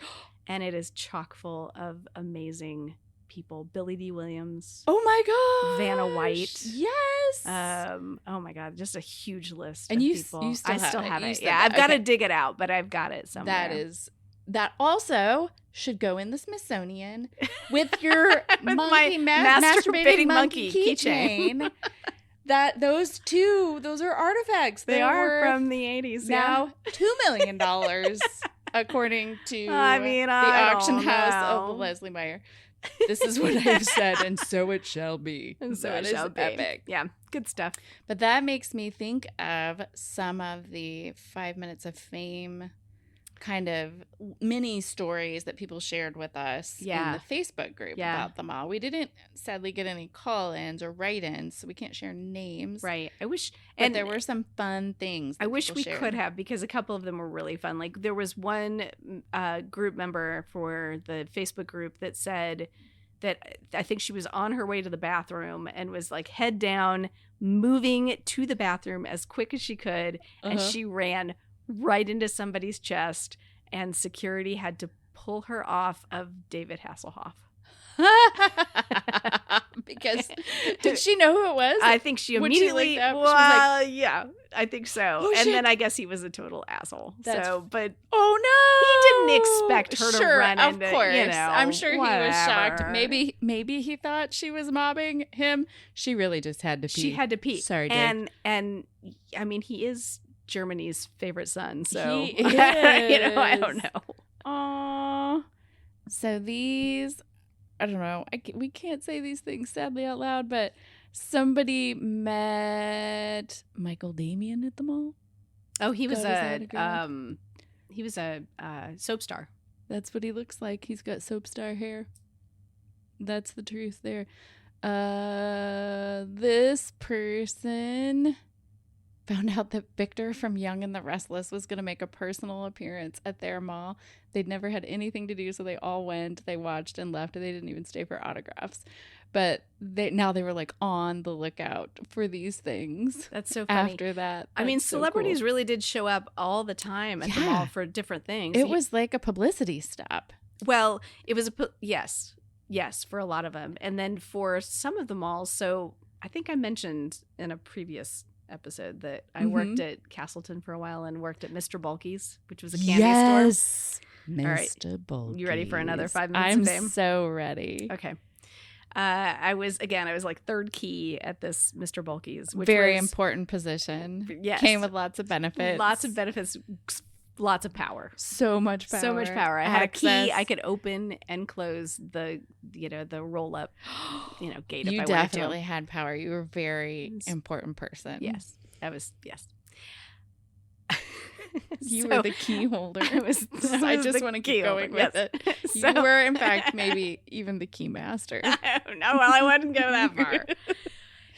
And it is chock full of amazing people. Billy D. Williams. Oh my God. Vanna White. Yes. Oh my God, just a huge list And of you people. you still I have still it. have You it. still Yeah, have I've it. got to Okay. dig it out, but I've got it somewhere. That also should go in the Smithsonian with your With monkey my masturbating monkey keychain. Those are artifacts. They are worth from the 80s. now $2 million, according to the I auction don't house know. of the Leslie Meyer. This is what I've said, and so it shall be. And so That it shall is be. epic. Yeah, good stuff. But that makes me think of some of the 5 Minutes of Fame kind of mini stories that people shared with us in the Facebook group about them all. We didn't sadly get any call-ins or write-ins, so we can't share names. Right. I wish, But and there were some fun things. I wish people we shared. could have, because a couple of them were really fun. Like there was one group member for the Facebook group that said that I think she was on her way to the bathroom and was like head down, moving to the bathroom as quick as she could, and she ran right into somebody's chest, and security had to pull her off of David Hasselhoff. Because did she know who it was? I think she When she immediately. looked up, she was like, yeah, I think so. Oh, and shit. then I guess he was a total asshole. But oh no, he didn't expect her to run of into. course. You know, I'm sure he was shocked. whatever. Maybe he thought she was mobbing him. She really just had to pee. She had to pee. Sorry, Dave. And I mean, he is Germany's favorite son. So He you know, I is. don't know. Aww. So these, I don't know. We can't say these things sadly out loud, but somebody met Michael Damian at the mall. Oh, he was Got his autograph. a soap star. That's what he looks like. He's got soap star hair. That's the truth there. This person found out that Victor from Young and the Restless was going to make a personal appearance at their mall. They'd never had anything to do, so they all went, they watched and left, and they didn't even stay for autographs. But now they were like on the lookout for these things. That's so funny. After that. I mean, That's so celebrities cool. really did show up all the time at the mall for different things. It was like a publicity stop. Well, it was yes, for a lot of them. And then for some of the malls, so I think I mentioned in a previous episode that I worked at Castleton for a while and worked at Mr. Bulky's, which was a candy store. Yes. All right. Mr. Bulky. You ready for another 5 minutes I'm of fame? so ready. Okay. I was like third key at this Mr. Bulky's, which Very was important position. Yes. Came with lots of benefits. lots of benefits, lots of power. So much power. So much power. I had a key. Access. I could open and close the roll up, gate. You if I definitely wanted had power. You were a very important person. to. Yes, I was. Yes, You So, were the key holder. I I just the want to key keep going holder, with yes. it. So- You were, in fact, maybe even the key master. No, well, I wouldn't go that far.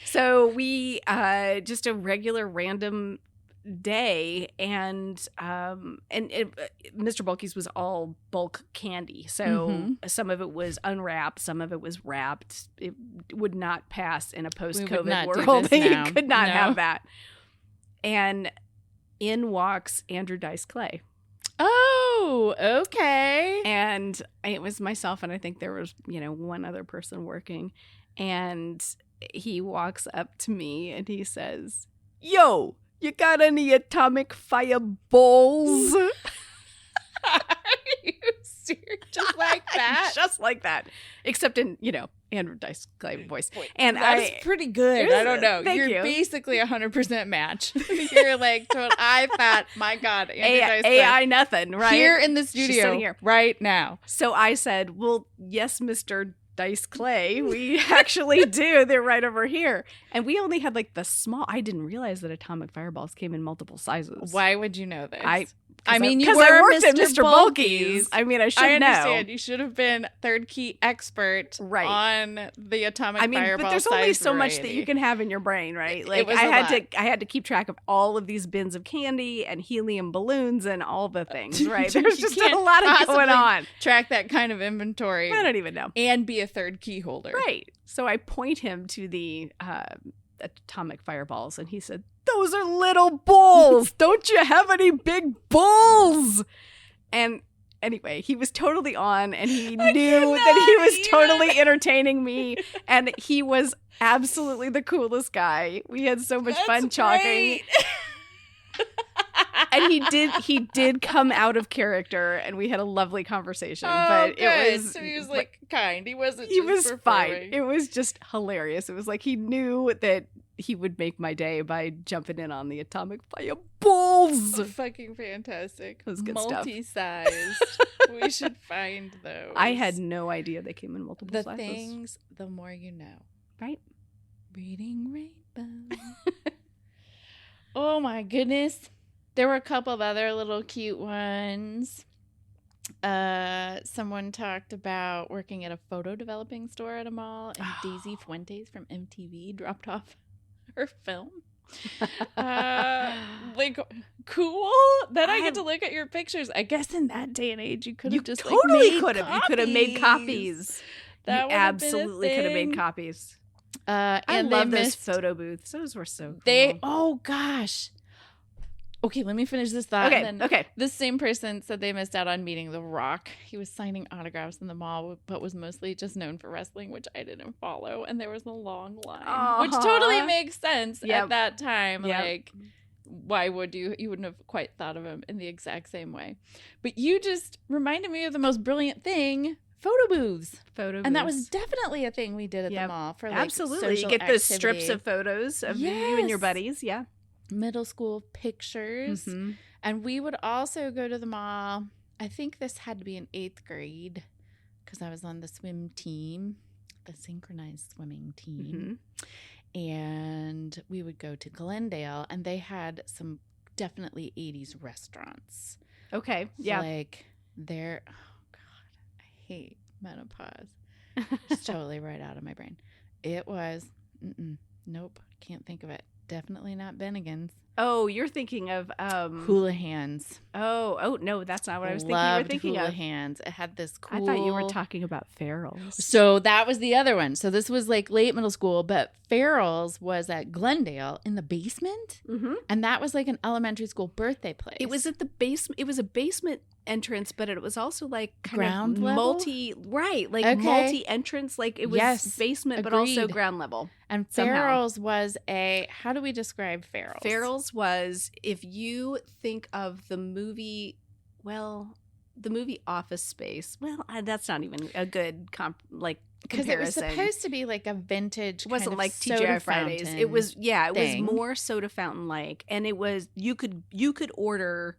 So we just a regular random day, and Mr. Bulky's was all bulk candy. So some of it was unwrapped, some of it was wrapped. It would not pass in a post-COVID not do world. this You now. could not No. have that. And in walks Andrew Dice Clay. Oh, okay. And it was myself, and I think there was, one other person working. And he walks up to me and he says, "Yo, you got any atomic fireballs?" Are you serious? Just like that? Just like that. Except in, Andrew Dice Clay voice. And That's pretty good. I don't know. Thank You're you. basically 100% match. You're like, I thought, my God, Andrew Dice Clay. AI nothing, right? Here in the She's studio, sitting here. right now. So I said, "Well, yes, Mr. dice clay. We actually do. They're right over here. And we only had like the small. I didn't realize that atomic fireballs came in multiple sizes. Why would you know this? I mean, you I were worked at Mr. Mr. Bulky's. I mean, I should know. I understand. You should have been third key expert on the atomic fireball. But there's only so variety. much that you can have in your brain, right? Like it was I had to keep track of all of these bins of candy and helium balloons and all the things, right? There's just a lot of going on. Track that kind of inventory. I don't even know. And be a third key holder. Right. So I point him to the atomic fireballs, and he said, "Those are little balls. Don't you have any big balls?" And anyway, he was totally on, and he knew that he was totally entertaining me, and he was absolutely the coolest guy. We had so much fun talking. And he did come out of character, and we had a lovely conversation. But good. It was so he was like kind. He wasn't. He just was performing. fine. It was just hilarious. It was like he knew that he would make my day by jumping in on the atomic fireballs. Fucking fantastic. It was good stuff. Multi-sized. We should find those. I had no idea they came in multiple the sizes. things. The more you know, right? Reading rainbow. Oh my goodness. There were a couple of other little cute ones. Someone talked about working at a photo developing store at a mall, and Daisy Fuentes from MTV dropped off her film. Like, cool. Then I get to look at your pictures. I guess in that day and age, you could have just totally made could have. You could have made copies. That you absolutely could have made copies. And I love those photo booths. Those were so cool. Oh gosh. Okay, let me finish this thought. Okay. This same person said they missed out on meeting The Rock. He was signing autographs in the mall, but was mostly just known for wrestling, which I didn't follow. And there was a long line, which totally makes sense at that time. Yep. Like, why would you? You wouldn't have quite thought of him in the exact same way. But you just reminded me of the most brilliant thing. Photo booths. And that was definitely a thing we did at the mall for like absolutely. Social You get those activity. strips of photos of you and your buddies. Yeah. Middle school pictures. Mm-hmm. And we would also go to the mall. I think this had to be in 8th grade because I was on the swim team, the synchronized swimming team. Mm-hmm. And we would go to Glendale, and they had some definitely 80s restaurants. Okay. Yeah. Like they're, oh God, I hate menopause. It's totally right out of my brain. It was, nope, can't think of it. Definitely not Bennigan's. Oh, you're thinking of Houlihan's. Oh no, that's not what I was thinking. You were thinking Houlihan's. It had this cool. I thought you were talking about Farrell's. So that was the other one. So this was like late middle school, but Farrell's was at Glendale in the basement, and that was like an elementary school birthday place. It was at the basement. It was a basement entrance, but it was also like kind ground of level? multi entrance. Like it was basement, but also ground level. And Farrell's was how do we describe Farrell's? Farrell's was, if you think of the movie, the movie Office Space. Well, that's not even a good comparison. Because it was supposed to be like a vintage. It wasn't kind of like TGI Fridays. It was it thing. was more soda fountain like, and it was you could order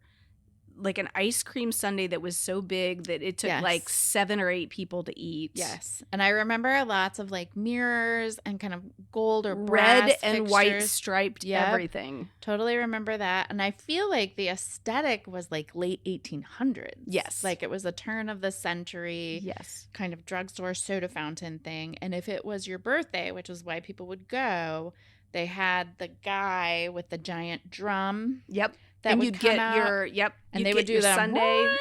like an ice cream sundae that was so big that it took like 7 or 8 people to eat. Yes. And I remember lots of like mirrors and kind of gold or brass red and fixtures. White striped everything. Totally remember that. And I feel like the aesthetic was like late 1800s. Yes. Like it was a turn of the century. Yes. Kind of drugstore soda fountain thing. And if it was your birthday, which was why people would go, they had the guy with the giant drum. Yep. And you'd get and they would do that sundae.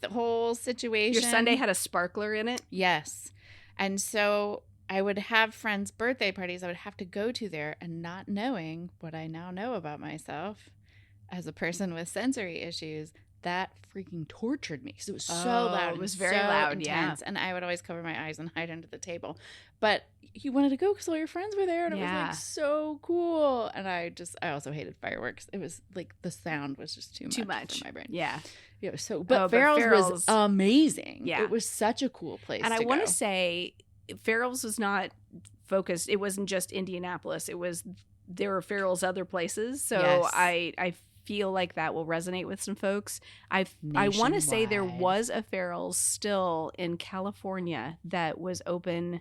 The whole situation. Your sundae had a sparkler in it. Yes. And so I would have friends' birthday parties I would have to go to there, and not knowing what I now know about myself as a person with sensory issues, that freaking tortured me because it was so loud. It was and very so loud, intense, and I would always cover my eyes and hide under the table. But you wanted to go because all your friends were there, and it was like so cool. And I also hated fireworks. It was like the sound was just too much for my brain. Yeah, it was so. But Farrell's was amazing. Yeah, it was such a cool place. And I want to say, Farrell's was not focused. It wasn't just Indianapolis. There were Farrell's other places. So I feel like that will resonate with some folks. I want to say there Nationwide. was a Farrell's still in California that was open.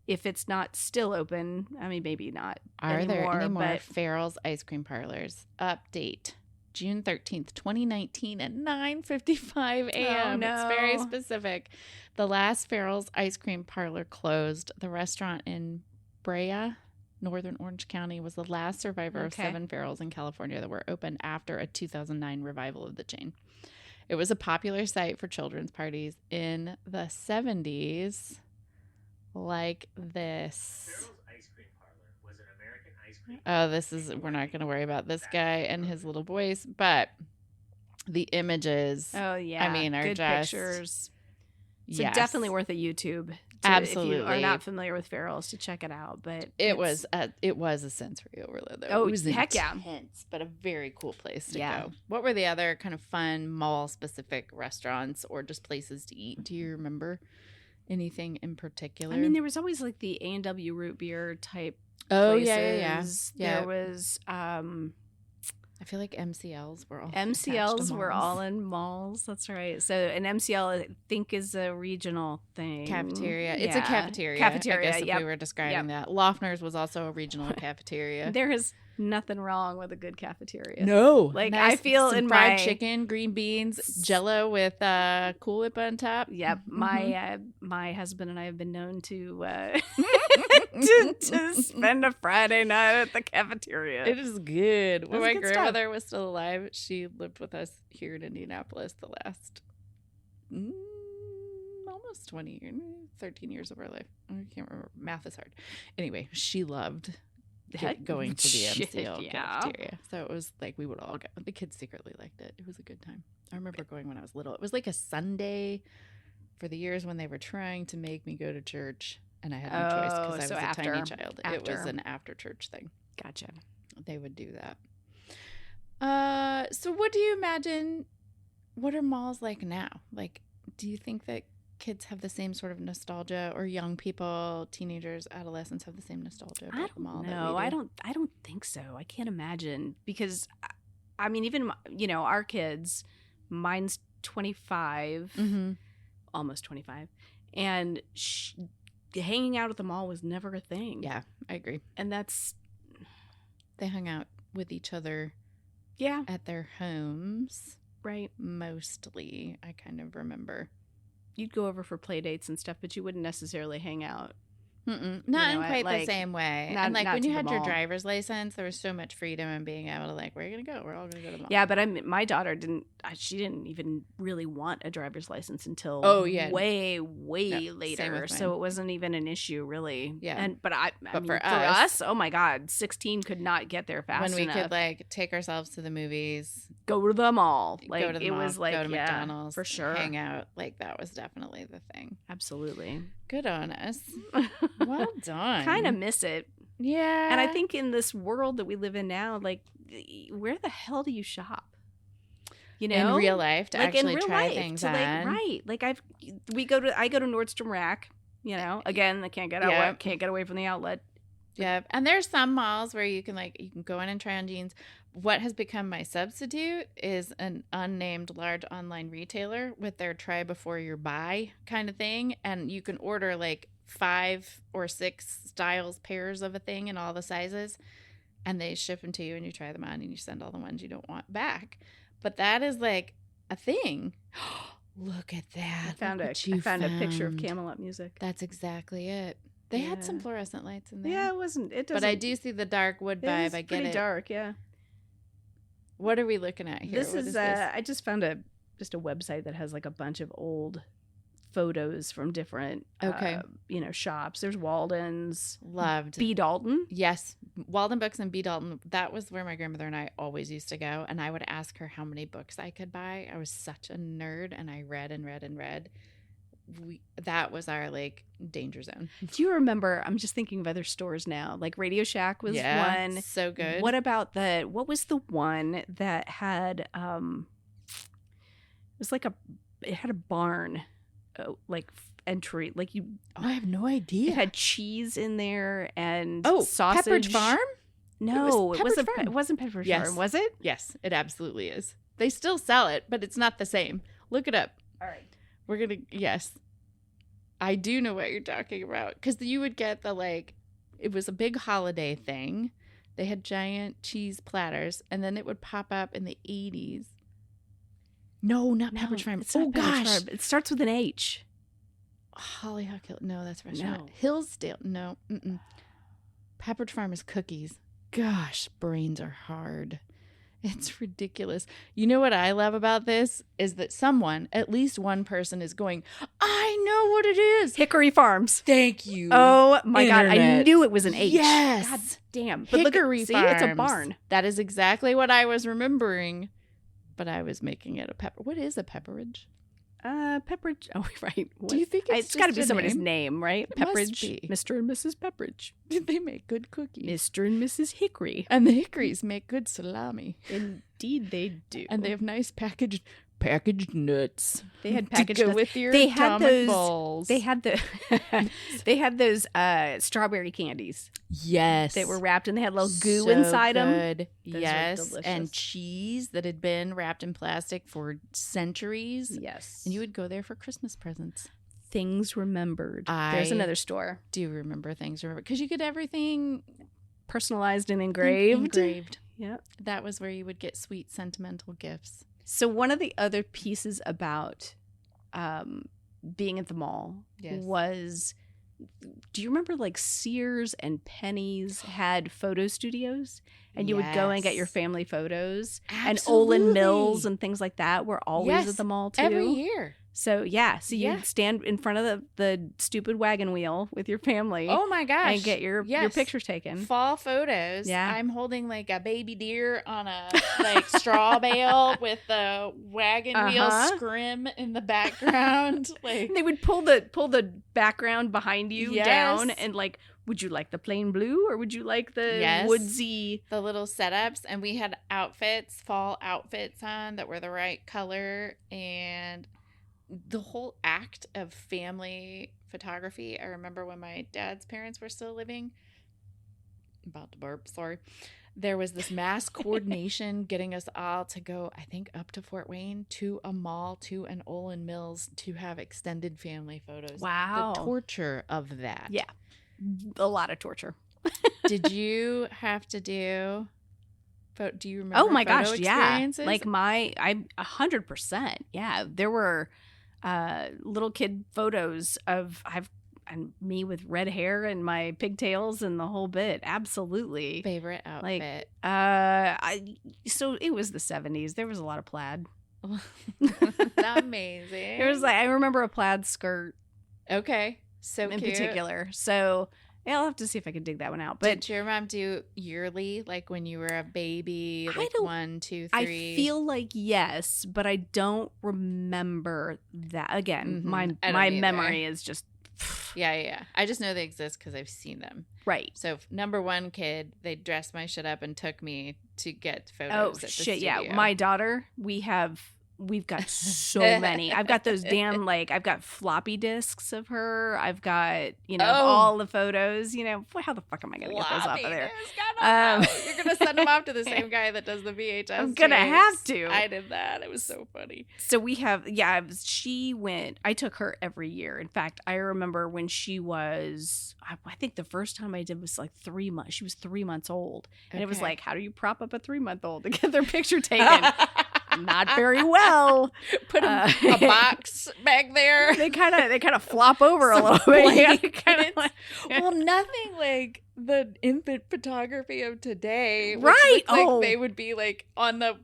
If it's not still open, I mean, maybe not Are anymore, there any more but Farrell's ice cream parlors? Update. June 13th, 2019 at 9:55 a.m. no. It's very specific. The last Farrell's ice cream parlor closed. The restaurant in Brea, Northern Orange County, was the last survivor of 7 Farrell's in California that were open after a 2009 revival of the chain. It was a popular site for children's parties in the 70s, like this. Farrell's ice cream parlor was an American ice cream. Oh, this is, we're not going to worry about this guy and his little voice, but the images, oh yeah, I mean, are good just pictures. So yes. definitely worth a YouTube. Absolutely. If you are not familiar with Farrell's, to check it out. But It was a sensory overload, though. Oh, it was heck yeah. intense, but a very cool place to Yeah. go. What were the other kind of fun mall-specific restaurants or just places to eat? Do you remember anything in particular? I mean, there was always like the A&W root beer type oh, places. yeah. There was I feel like MCLs were all MCLs were malls. all in malls. That's right. So an MCL, I think, is a regional thing. Cafeteria. It's a Yeah. cafeteria. Cafeteria, I guess if yep. we were describing Yep. that. Loeffner's was also a regional cafeteria. There is nothing wrong with a good cafeteria. No. Like, I feel some in fried my- chicken, green beans, Jello with Cool Whip on top. Yep. Mm-hmm. My husband and I have been known to to spend a Friday night at the cafeteria. It is good. When That's my good grandmother was still alive, she lived with us here in Indianapolis the last almost 20 years, 13 years of our life. I can't remember. Math is hard. Anyway, she loved going to the Shit, MCL yeah. cafeteria. So it was like we would all go. The kids secretly liked it. It was a good time. I remember going when I was little. It was like a Sunday for the years when they were trying to make me go to church. And I had no choice because I was so a after- tiny child. It was after. an after church thing. Gotcha. They would do that. So what do you imagine? What are malls like now? Like, do you think that kids have the same sort of nostalgia, or young people, teenagers, adolescents have the same nostalgia about I the mall? don't that know. we do? I don't think so. I can't imagine, because I mean, even our kids. Mine's 25, Mm-hmm. almost 25, and hanging out at the mall was never a thing. Yeah, I agree. And that's They hung out with each other yeah, at their homes right. mostly. I kind of remember. You'd go over for play dates and stuff, but you wouldn't necessarily hang out. Not in know, quite like, the same way. not- And like not when to you the had your mall. driver's license, there was so much freedom in being able to like, where are you gonna go? We're all gonna go to the mall. Yeah, but my daughter didn't. She didn't even really want a driver's license until way same later. with So mine. it wasn't even an issue, really. Yeah. But I But mean, for for us- us, oh my God, 16 could not get there fast when we enough. could like take ourselves to the movies, Go to the mall. Like go to the it mall, was like go to yeah, McDonald's, for sure. hang out. Like that was definitely the thing. Absolutely. Good on us. Well done. Kind of miss it. Yeah. And I think in this world that we live in now, like, where the hell do you shop? You know, in real life to like actually in real try life, things to, on. like, right? Like I go to Nordstrom Rack. You know, again, I can't get out. Yeah. Can't get away from the outlet. Yeah, and there's some malls where you can go in and try on jeans. What has become my substitute is an unnamed large online retailer with their try before you buy kind of thing, and you can order like 5 or 6 styles, pairs of a thing in all the sizes, and they ship them to you and you try them on and you send all the ones you don't want back. But that is like a thing. Look at that. I found Look a what you picture of found. Camelot music. That's exactly it. They had some Yeah. fluorescent lights in there. Yeah, it wasn't. It doesn't. But I do see the dark wood It vibe. is I get pretty it. dark. Yeah. What are we looking at here? This What is. this? I just found a website that has like a bunch of old photos from different Okay. shops. There's Walden's, Loved. B. Dalton. Yes, Walden Books and B. Dalton. That was where my grandmother and I always used to go, and I would ask her how many books I could buy. I was such a nerd, and I read and read and read. That was our like danger zone. Do you remember? I'm just thinking of other stores now. Like Radio Shack was one. So good. What about what was the one that had it was like it had a barn like entry, like you I have no idea. it had cheese in there and Oh, sausage. Pepperidge Farm? No, it Pepperidge wasn't. Farm. It wasn't Pepperidge Yes. Farm, was it? Yes, it absolutely is. They still sell it, but it's not the same. Look it up. All right. We're going to, yes. I do know what you're talking about. Because you would get the, like, it was a big holiday thing. They had giant cheese platters, and then it would pop up in the 80s. No, not Pepperidge Farm. It's not Oh, Pepperidge gosh. Farm. It starts with an H. Hollyhock Hill. No, that's restaurant. No. Hillsdale. No. Mm-mm. Pepperidge Farm is cookies. Gosh, brains are hard. It's ridiculous. You know what I love about this is that someone, at least one person, is going, I know what it is. Hickory Farms. Thank you. Oh my God. I Internet. knew it was an H. Yes. God damn. But Hickory look, see, Farms. it's a barn. That is exactly what I was remembering, but I was making it a pepper. What is a pepperidge? Pepperidge. Oh, right. What? Do you think it's got to just be a somebody's name? name, right? It must Pepperidge. be. Mr. and Mrs. Pepperidge. They make good cookies. Mr. and Mrs. Hickory. And the Hickories make good salami. Indeed, they do. And they have nice packaged nuts. They had to packaged go nuts. with your They had atomic those. balls. They had the. They had those strawberry candies yes. that were wrapped, and they had little goo So inside them. good. Those were Yes, delicious. and cheese that had been wrapped in plastic for centuries. Yes. And you would go there for Christmas presents. Things remembered. There's I- another store. Do you remember things? Because you get everything Personalized and engraved. Yeah. That was where you would get sweet, sentimental gifts. So one of the other pieces about being at the mall Yes. was, do you remember like Sears and Penny's had photo studios? And you would go and get your Yes. family photos. And Olin Mills and things like that were always Yes, at the mall too. every year. So yeah, so Yeah. you'd stand in front of the stupid wagon wheel with your family Oh my gosh. and get your Yes. picture taken. Fall photos. Yeah. I'm holding like a baby deer on a like straw bale with the wagon wheel Uh-huh. scrim in the background. Like And they would pull the background behind you Yes. down and like, would you like the plain blue or would you like the Yes. woodsy? the little setups, and we had fall outfits on that were the right color, and the whole act of family photography. I remember when my dad's parents were still living. About to burp, sorry. There was this mass coordination getting us all to go, I think, up to Fort Wayne, to a mall, to an Olin Mills, to have extended family photos. Wow. The torture of that. Yeah. A lot of torture. Did you have to do... Do you remember Oh my photo gosh, yeah. experiences? Like I 100%. Yeah. There were little kid photos of and me with red hair and my pigtails and the whole bit. Absolutely. favorite outfit. So it was the 70s. There was a lot of plaid. Amazing. There was like, I remember a plaid skirt Okay. So in cute. particular. So yeah, I'll have to see if I can dig that one out. But Did your mom do yearly, like when you were a baby, I like don't- 1, 2, 3? I feel like yes, but I don't remember that. Again, Mhm. my I don't my either. memory is just Yeah. I just know they exist because I've seen them. right. So number one kid, they dressed my shit up and took me to get Oh photos. At the shit, yeah. studio. My daughter, we've got so many. I've got those damn like I've got floppy disks of her. I've got, Oh. all the photos, boy, how the fuck am I going to get those off of there? You're gonna send them off to the same guy that does the VHS. I'm going to tapes. have to. I did that. It was so funny. So we have, I took her every year. In fact, I remember when she was, I think the first time I did was like 3 months. She was 3 months old. And it was Okay. like, how do you prop up a 3-month-old to get their picture taken? Not very well. Put a box back there. They kind of flop over a Some little bit. Yeah, blankets. kinda like- Well, nothing like the infant photography of today. Which Right. looked like Oh. they would be like on the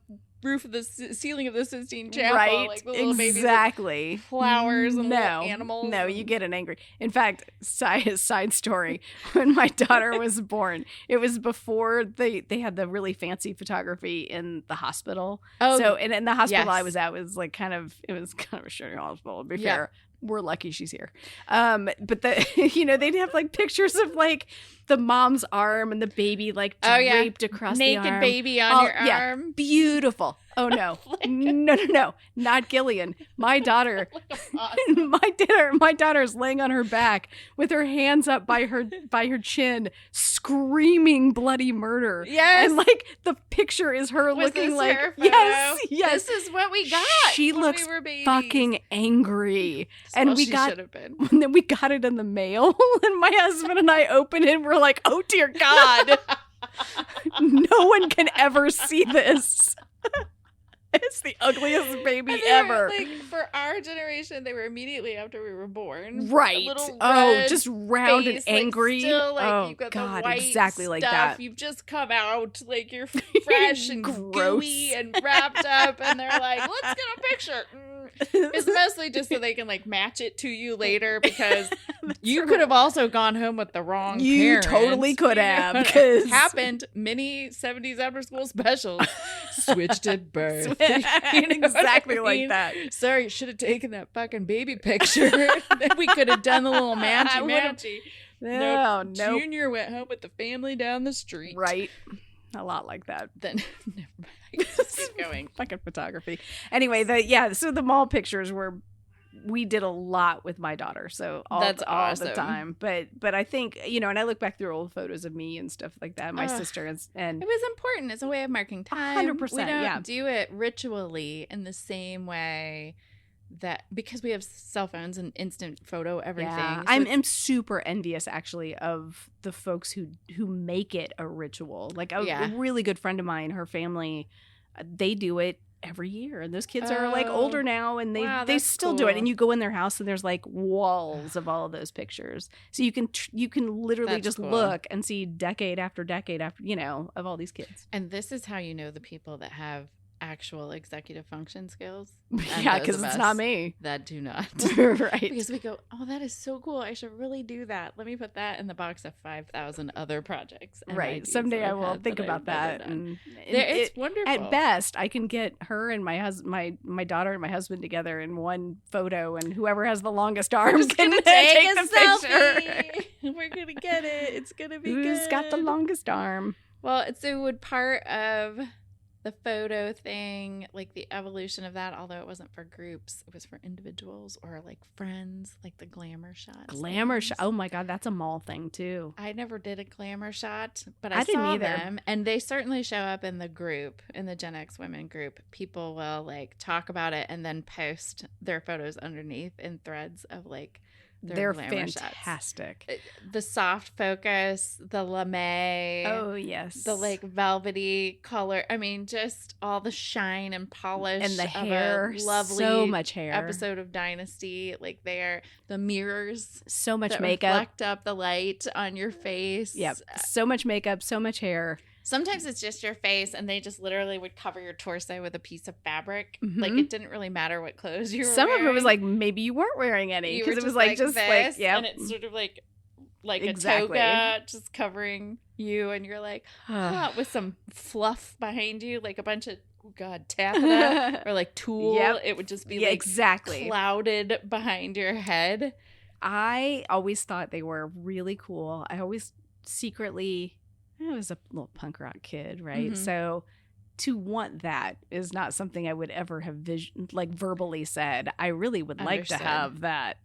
roof of the ceiling of the Sistine Chapel, right, like the little babies with exactly. flowers and no, little animals. No, you get an angry. In fact, side story. When my daughter was born, it was before they had the really fancy photography in the hospital. Oh, So, and in the hospital I yes. was at was like kind of a shitty hospital. To be Yeah. fair, we're lucky she's here. But they'd have like pictures of like the mom's arm and the baby like Oh, yeah. draped across the naked arm. baby on Oh, your yeah. arm. Beautiful. Oh no. No. Not Gillian. My daughter. Awesome. My daughter's laying on her back with her hands up by her chin, screaming bloody murder. Yes. And like the picture is her Was looking this like her photo? Yes. This is what we got. She when looks we were babies. fucking angry. That's And all we she got should have been. and then we got it in the mail and my husband and I opened it and we're like, "Oh dear God. No one can ever see this." It's the ugliest baby And they were, ever. like, for our generation, they were immediately after we were born. Right. A little Oh, red just round face, and angry. Like, still, like, Oh you've got God, the white exactly like stuff. that. You've just come out, like you're fresh and Gross. gooey and wrapped up, and they're like, "Let's get a picture." It's mostly just so they can like match it to you later because you could have also gone home with the wrong You parents. totally could have, It 'cause- happened. Many 70s after school specials switched at birth. You know what Exactly I like mean? that. Sorry, you should have taken that fucking baby picture. Then we could have done the little matchy. No, Nope. nope. Junior went home with the family down the street. Right. A lot like that. Then never mind. Just keep going. Fucking photography. Anyway, so the mall pictures we did a lot with my daughter, so all That's the awesome. time. But I think, and I look back through old photos of me and stuff like that, my Ugh. sister and It was important. It's a way of marking time. 100%, We don't yeah. do it ritually in the same way that because we have cell phones and instant photo everything. yeah, so I'm it's- super envious actually of the folks who make it a ritual. Like Yeah. a really good friend of mine, her family, they do it every year, and those kids are like Oh. older now, and Wow, they that's still do it. cool. And you go in their house, and there's like walls of all of those pictures, so you can literally That's just cool. look and see decade after of all these kids. And this is how you know the people that have actual executive function skills. Yeah, because it's not me. That do not. Right. Because we go, oh, that is so cool. I should really do that. Let me put that in the box of 5,000 other projects. and Right. ideas Someday that I I've will had think that about I've never that. done. And It's wonderful. at best, I can get her and my daughter and my husband together in one photo, and whoever has the longest arm Who's can gonna take take the a picture. selfie? We're gonna get it. It's gonna be good. Who's got the longest arm? Well, so would part of the photo thing, like the evolution of that, although it wasn't for groups, it was for individuals or like friends, like the glamour shots. Glamour things. shot. Oh my God, that's a mall thing too. I never did a glamour shot, but I I didn't saw either. them, and they certainly show up in the group, in the Gen X women group. People will like talk about it and then post their photos underneath in threads of like their They're glamour shots. fantastic. The soft focus, the lame, Oh yes, the like velvety color. I mean, just all the shine and polish and the of hair, a lovely so much hair, episode of Dynasty. Like they're the mirrors so much that makeup. reflect up the light on your face. Yep, so much makeup, so much hair. Sometimes it's just your face, and they just literally would cover your torso with a piece of fabric. Mhm. Like it didn't really matter what clothes you were Some wearing. of it was like maybe you weren't wearing any You were because it was like just like this, yeah, and it's sort of like Exactly. a toga just covering you, and you're like with some fluff behind you, like a bunch of taffeta or like tulle. Yep. It would just be yeah, like exactly. clouded behind your head. I always thought they were really cool. I always secretly, I was a little punk rock kid, right? Mhm. So to want that is not something I would ever have verbally said. I really would like to Understood. have that.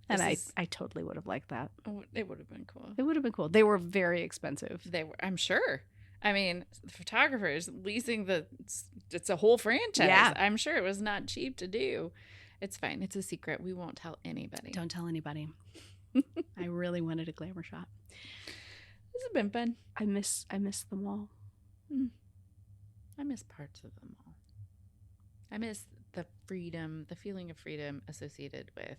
And This I totally would have liked that. Oh, it would have been cool. It would have been cool. They were very expensive. They were, I'm sure. I mean, the photographers leasing it's a whole franchise. Yeah. I'm sure it was not cheap to do. It's fine. It's a secret. We won't tell anybody. Don't tell anybody. I really wanted a glamour shot. This has been fun. I miss the mall. I miss parts of them all. I miss the freedom, the feeling of freedom associated with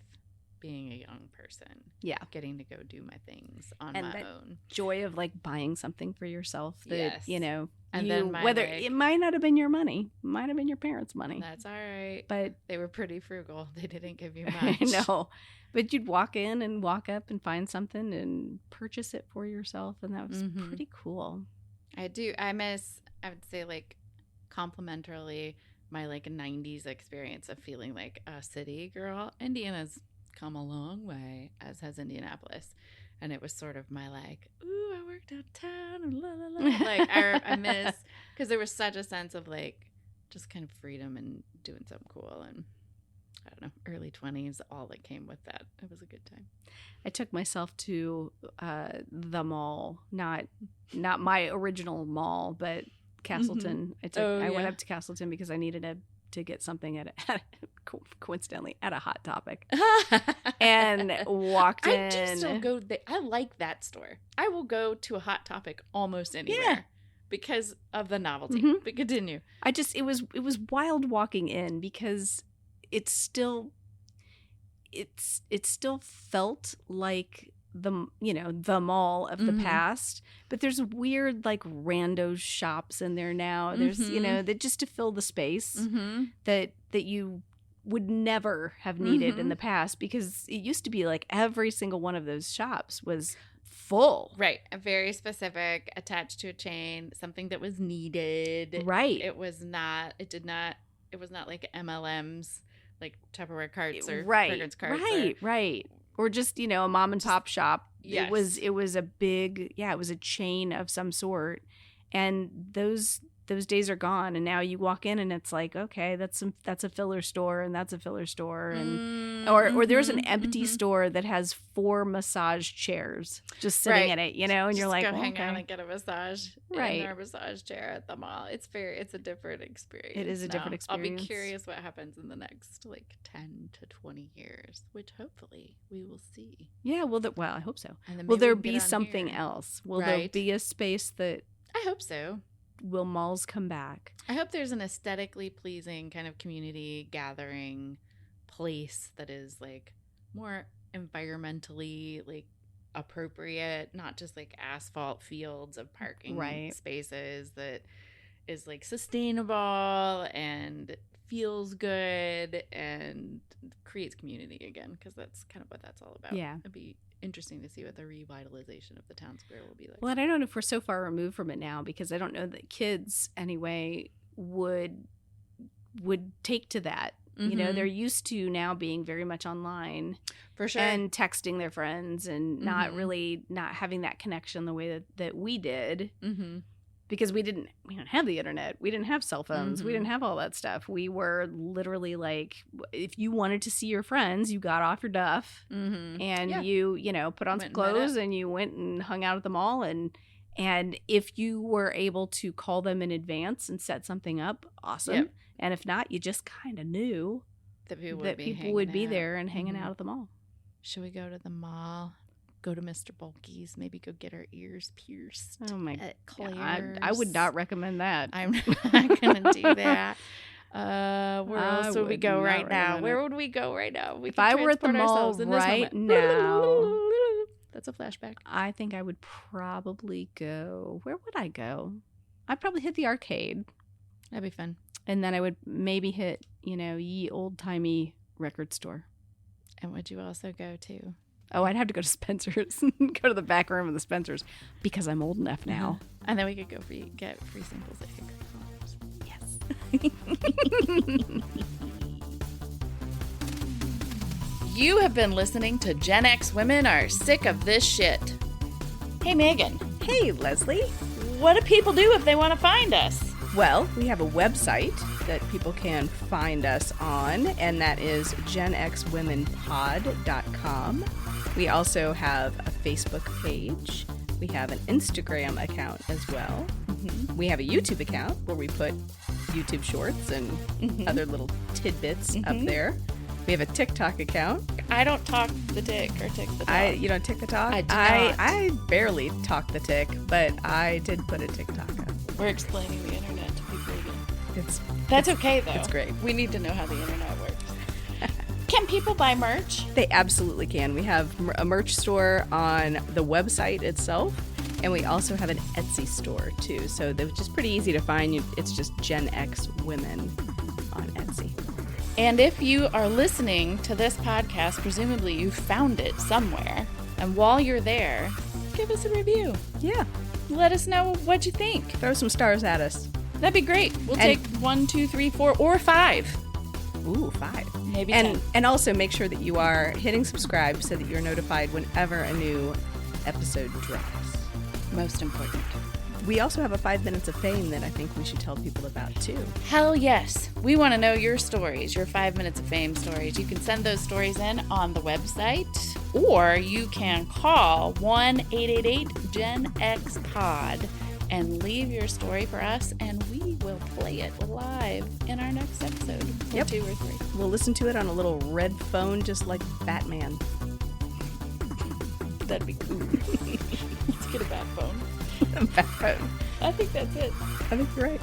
being a young person. Yeah. Getting to go do my things on And my that own. Joy of like buying something for yourself that, Yes. you, And then my, whether like- it might not have been your money, might have been your parents' money. That's all right. But They were pretty frugal. They didn't give you I much. know. But you'd walk in and walk up and find something and purchase it for yourself, and that was Mhm. pretty cool. I do. I would say, like, complimentarily, my, like, 90s experience of feeling like a city girl. Indiana's come a long way, as has Indianapolis. And it was sort of my, like, ooh, I worked downtown and la, la, la. Like, I miss, because there was such a sense of, like, just kind of freedom and doing something cool. And I don't know, early 20s, all that came with that. It was a good time. I took myself to the mall, not my original mall, but Castleton. I went up to Castleton because I needed to get something at coincidentally at a Hot Topic, and walked in. I do still go there. I like that store. I will go to a Hot Topic almost anywhere because of the novelty. Mm-hmm. But continue. It was wild walking in because it still felt like the mall of the past, but there's weird like rando shops in there now. There's that just to fill the space that you would never have needed in the past, because it used to be like every single one of those shops was full. Right. A very specific, attached to a chain, something that was needed. Right. It was not like MLMs, like Tupperware carts or right. fragrance carts. Right. Or just, a mom and pop shop. Yes. It was a big, it was a chain of some sort. And those days are gone, and now you walk in and it's like, okay, that's a filler store, and that's a filler store, and or there's an empty store that has 4 massage chairs just sitting in it, and just you're like, go hang out and get a massage in our massage chair at the mall. It's a different experience. It is a different experience. I'll be curious what happens in the next 10 to 20 years, which hopefully we will see. Yeah, well, I hope so. And will there be something else? Will there be a space that? I hope so. Will malls come back? I hope there's an aesthetically pleasing kind of community gathering place that is like more environmentally like appropriate, not just like asphalt fields of parking spaces, that is like sustainable and feels good and creates community again, because that's kind of what that's all about. Yeah. It'd be interesting to see what the revitalization of the town square will be like. Well, and I don't know if we're so far removed from it now, because I don't know that kids anyway would take to that. They're used to now being very much online, for sure, and texting their friends, and not having that connection the way that we did. Because we didn't have the internet. We didn't have cell phones. We didn't have all that stuff. We were literally like, if you wanted to see your friends, you got off your duff and you put on some clothes and you went and hung out at the mall. And if you were able to call them in advance and set something up, awesome. Yep. And if not, you just kind of knew that people would be there and hanging out at the mall. Should we go to the mall? Go to Mr. Bulky's, maybe go get our ears pierced. Oh my God. I would not recommend that. I'm not going to do that. Where else would we go right now? Where would we go right now? If I were at the mall right now. That's a flashback. I think I would probably go. Where would I go? I'd probably hit the arcade. That'd be fun. And then I would maybe hit, ye old-timey record store. And would you also go to? Oh, I'd have to go to Spencer's, go to the back room of the Spencer's, because I'm old enough now. And then we could go get free samples at Hickory. Yes. You have been listening to Gen X Women Are Sick of This Shit. Hey, Megan. Hey, Leslie. What do people do if they want to find us? Well, we have a website that people can find us on, and that is genxwomenpod.com. We also have a Facebook page. We have an Instagram account as well. We have a YouTube account where we put YouTube shorts and other little tidbits up there. We have a TikTok account. I don't talk the tick or tick the talk. You don't tick the talk? I do not. I barely talk the tick, but I did put a TikTok up. We're explaining the internet to people again. That's okay, though. It's great. We need to know how the internet works. Can people buy merch? They absolutely can. We have a merch store on the website itself, and we also have an Etsy store, too. So they're just pretty easy to find. It's just Gen X Women on Etsy. And if you are listening to this podcast, presumably you found it somewhere. And while you're there, give us a review. Yeah. Let us know what you think. Throw some stars at us. That'd be great. We'll take 1, 2, 3, 4, or 5. Ooh, 5. Maybe 10. And also make sure that you are hitting subscribe so that you're notified whenever a new episode drops. Most important. We also have a 5 minutes of fame that I think we should tell people about too. Hell yes. We want to know your stories, your 5 minutes of fame stories. You can send those stories in on the website, or you can call 1-888-GEN-X-POD and leave your story for us, and we will play it live in our next episode, or 2 or 3. We'll listen to it on a little red phone, just like Batman. That'd be cool. Let's get a bat phone. Bat phone. I think that's it. I think you're right.